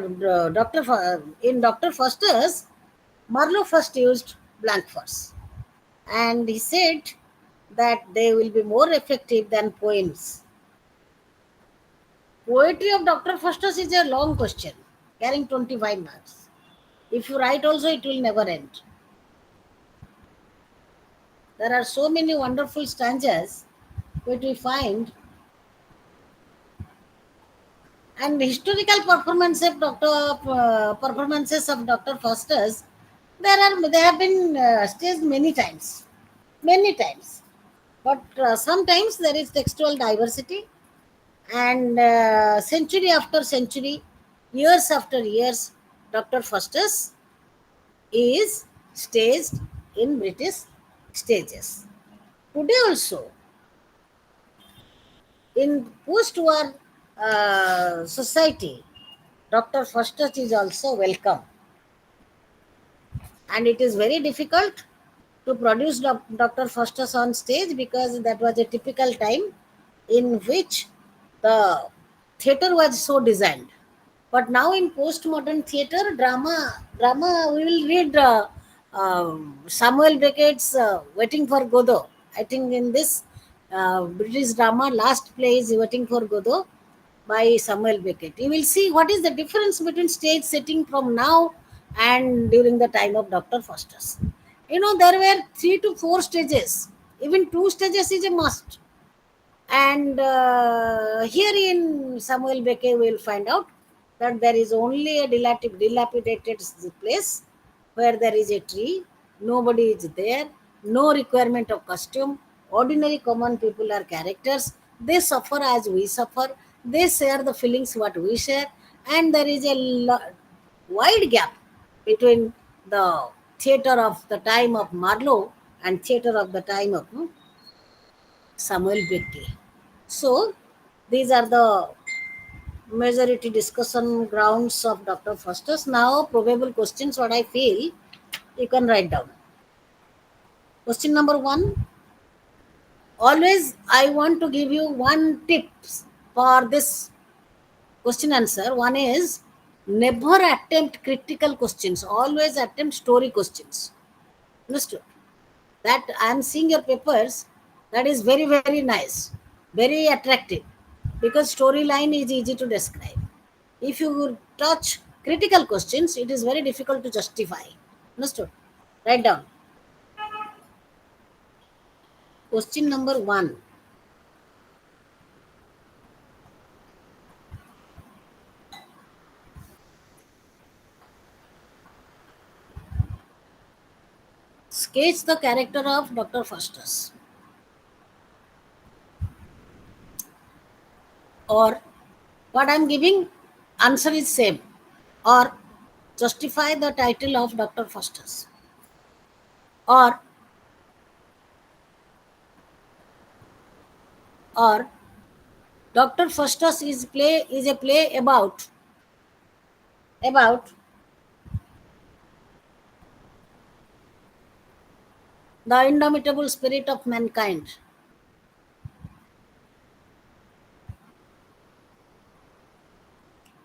in Dr. Faustus, Marlowe first used blank verse, and he said that they will be more effective than poems. Poetry of Dr. Faustus is a long question, carrying 25 marks. If you write also, it will never end. There are so many wonderful stanzas which we find, and historical performances of Dr. Faustus, they have been staged many times. But sometimes there is textual diversity, and century after century, years after years, Dr. Faustus is staged in British stages. Today also, in post-war society, Dr. Faustus is also welcome. And it is very difficult to produce Dr. Faustus on stage because that was a typical time in which the theatre was so designed. But now in postmodern theatre, drama, we will read Samuel Beckett's Waiting for Godot. I think in this British drama, last play is Waiting for Godot by Samuel Beckett. You will see what is the difference between stage setting from now and during the time of Dr. Faustus. There were 3 to 4 stages. Even 2 stages is a must. And here in Samuel Beckett, we will find out that there is only a dilapidated place where there is a tree, nobody is there, no requirement of costume, ordinary common people are characters, they suffer as we suffer, they share the feelings what we share, and there is a wide gap between the theatre of the time of Marlowe and theatre of the time of Samuel Beckett. So, these are the majority discussion grounds of Dr. Faustus. Now, probable questions, what I feel, you can write down. Question number 1. Always, I want to give you one tips for this question answer. One is, never attempt critical questions. Always attempt story questions. Understood? That I am seeing your papers. That is very, very nice. Very attractive. Because storyline is easy to describe. If you touch critical questions, it is very difficult to justify. Understood? Write down. Question number 1. Sketch the character of Dr. Faustus. Or what I am giving, answer is same. Or justify the title of Dr. Faustus. Or Dr. Faustus is a play about the indomitable spirit of mankind.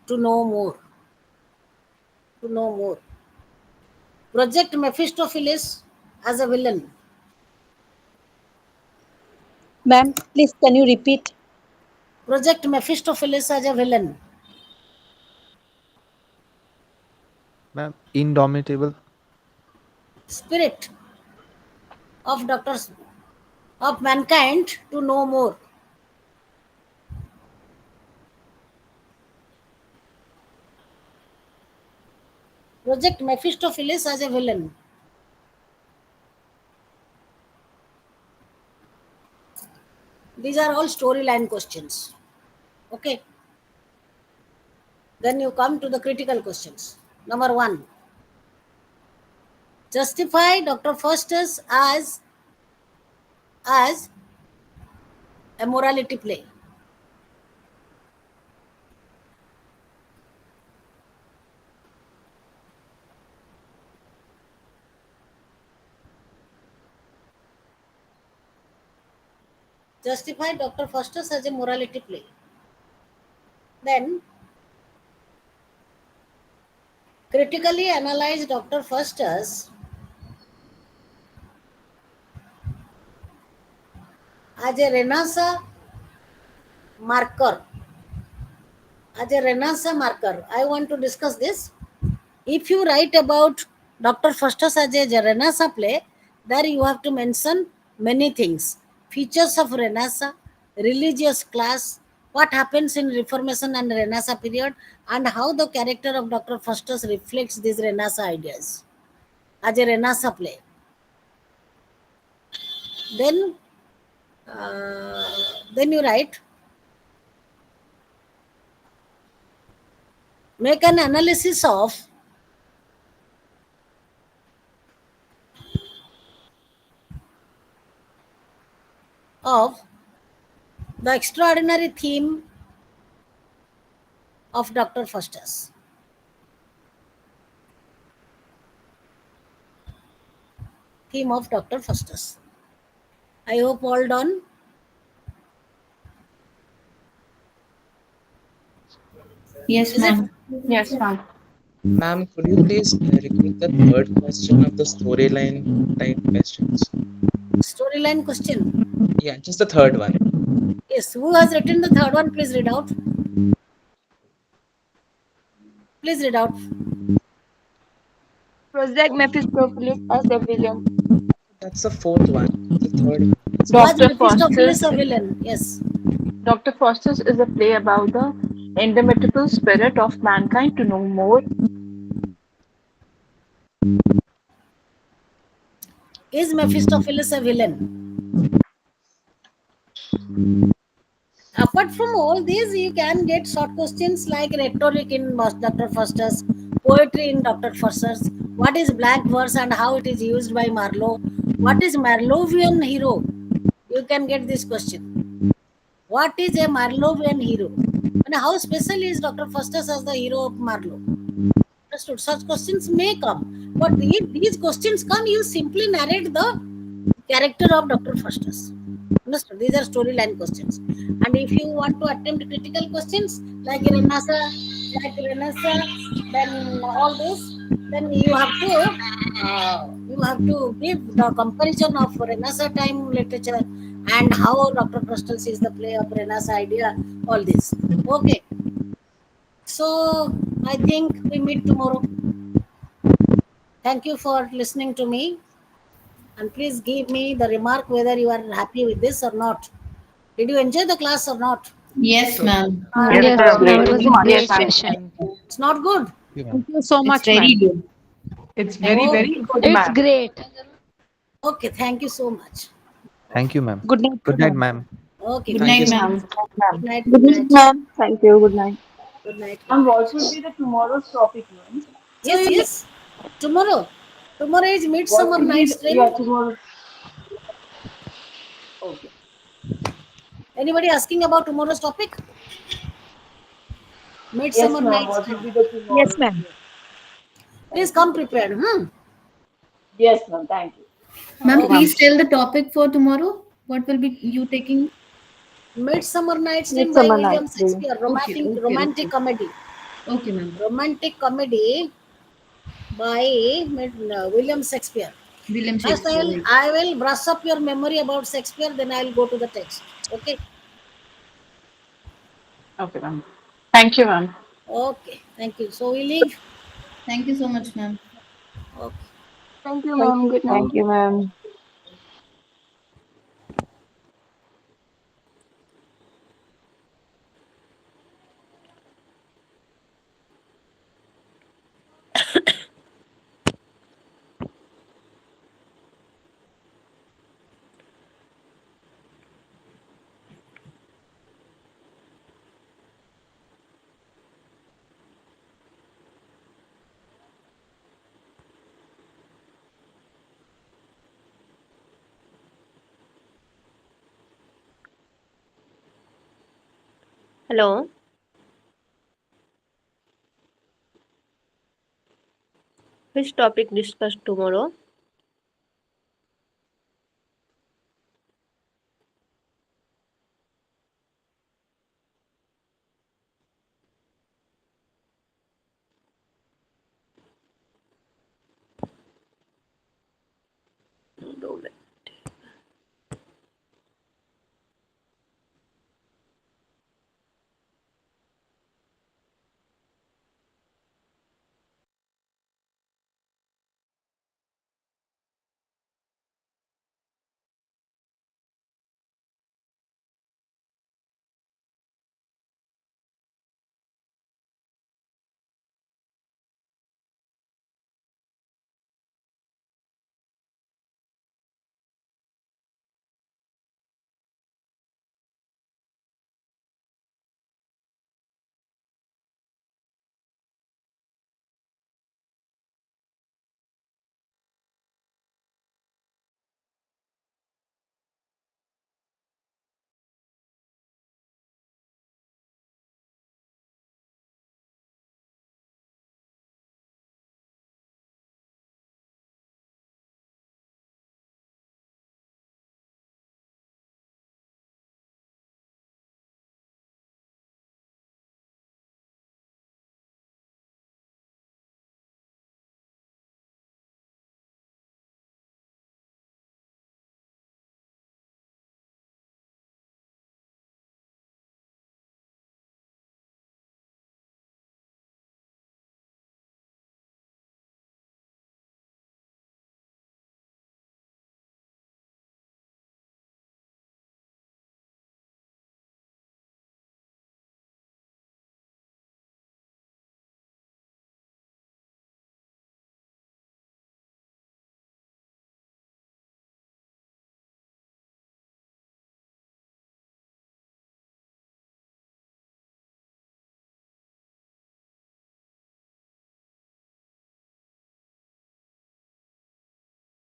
To know more. Project Mephistopheles as a villain.
Ma'am, please can you repeat?
Project Mephistopheles as a villain.
Ma'am, indomitable.
Spirit of mankind to know more. Project Mephistopheles as a villain. These are all storyline questions. Okay. Then you come to the critical questions. Number 1. Justify Dr. Faustus as a morality play. Justify Dr. Faustus as a morality play. Then critically analyze Dr. Faustus as a Renaissance marker. I want to discuss this. If you write about Dr. Faustus as a Renaissance play, there you have to mention many things. Features of Renaissance, religious class, what happens in Reformation and Renaissance period, and how the character of Dr. Faustus reflects these Renaissance ideas as a Renaissance play. Then you write, make an analysis of the extraordinary theme of Dr. Faustus. Theme of Dr. Faustus. I hope all done.
Yes, ma'am.
Yes, ma'am.
Ma'am, could you please repeat the third question of the storyline type questions?
Storyline question.
Yeah, just the third one.
Yes, who has written the third one? Please read out. Please read out.
Project Mephistopheles as a villain.
That's the fourth one. The third.
Was
Dr.
Mephistopheles
Faustus.
a villain? Yes.
Dr. Faustus is a play about the indomitable spirit of mankind to know more.
Is Mephistopheles a villain? Apart from all these, you can get short questions like rhetoric in Dr. Faustus, poetry in Dr. Faustus, what is blank verse and how it is used by Marlowe, what is Marlowean hero? You can get this question. What is a Marlowean hero? And how special is Dr. Faustus as the hero of Marlowe? Understood? Such questions may come. But if these questions come, you simply narrate the character of Dr. Faustus. Understood? These are storyline questions. And if you want to attempt critical questions like Renaissance, then all this, then you have to give the comparison of Renaissance time literature and how Dr. Faustus is the play of Renaissance idea. All this. Okay. So I think we meet tomorrow. Thank you for listening to me. And please give me the remark whether you are happy with this or not. Did you enjoy the class or not?
Yes, ma'am.
Yes, ma'am. It was a great
Yes, ma'am.
session.
It's not good.
Thank you so
It's
much,
very
ma'am.
good.
It's very,
Oh.
very good,
It's
ma'am.
great.
Okay, thank you so much.
Thank you, ma'am.
Good night.
Good night, ma'am.
Okay,
Good
fine.
night,
you,
ma'am.
Good night.
Good night, ma'am. Thank you. Good night.
Good night.
And what would be the tomorrow's topic, ma'am?
Yes. Tomorrow. Tomorrow is
What
Midsummer
would be
Night's
the, yeah,
Dream.
tomorrow? Okay.
Anybody asking about tomorrow's topic?
Yes,
Midsummer
ma'am.
Night's
What would
Dream.
be the
Yes,
tomorrow?
ma'am.
Yes.
Please
Thank you.
come prepared.
Yes, ma'am. Thank you.
Ma'am,
Okay, ma'am.
please tell the topic for tomorrow. What will be you taking?
Midsummer Night's Dream by
Midsummer
William
Night's Dream.
Shakespeare.
Okay,
Romantic
okay,
romantic
okay.
comedy.
Okay, ma'am.
Romantic comedy by William Shakespeare.
William
First,
Shakespeare. Right.
I will brush up your memory about Shakespeare. Then I will go to the text. Okay.
Okay, ma'am. Thank you, ma'am.
Okay. Thank you. So we leave.
Thank you so much, ma'am.
Okay.
Thank you, ma'am. Good night.
Thank you, ma'am. Hello. Which topic discussed tomorrow? Don't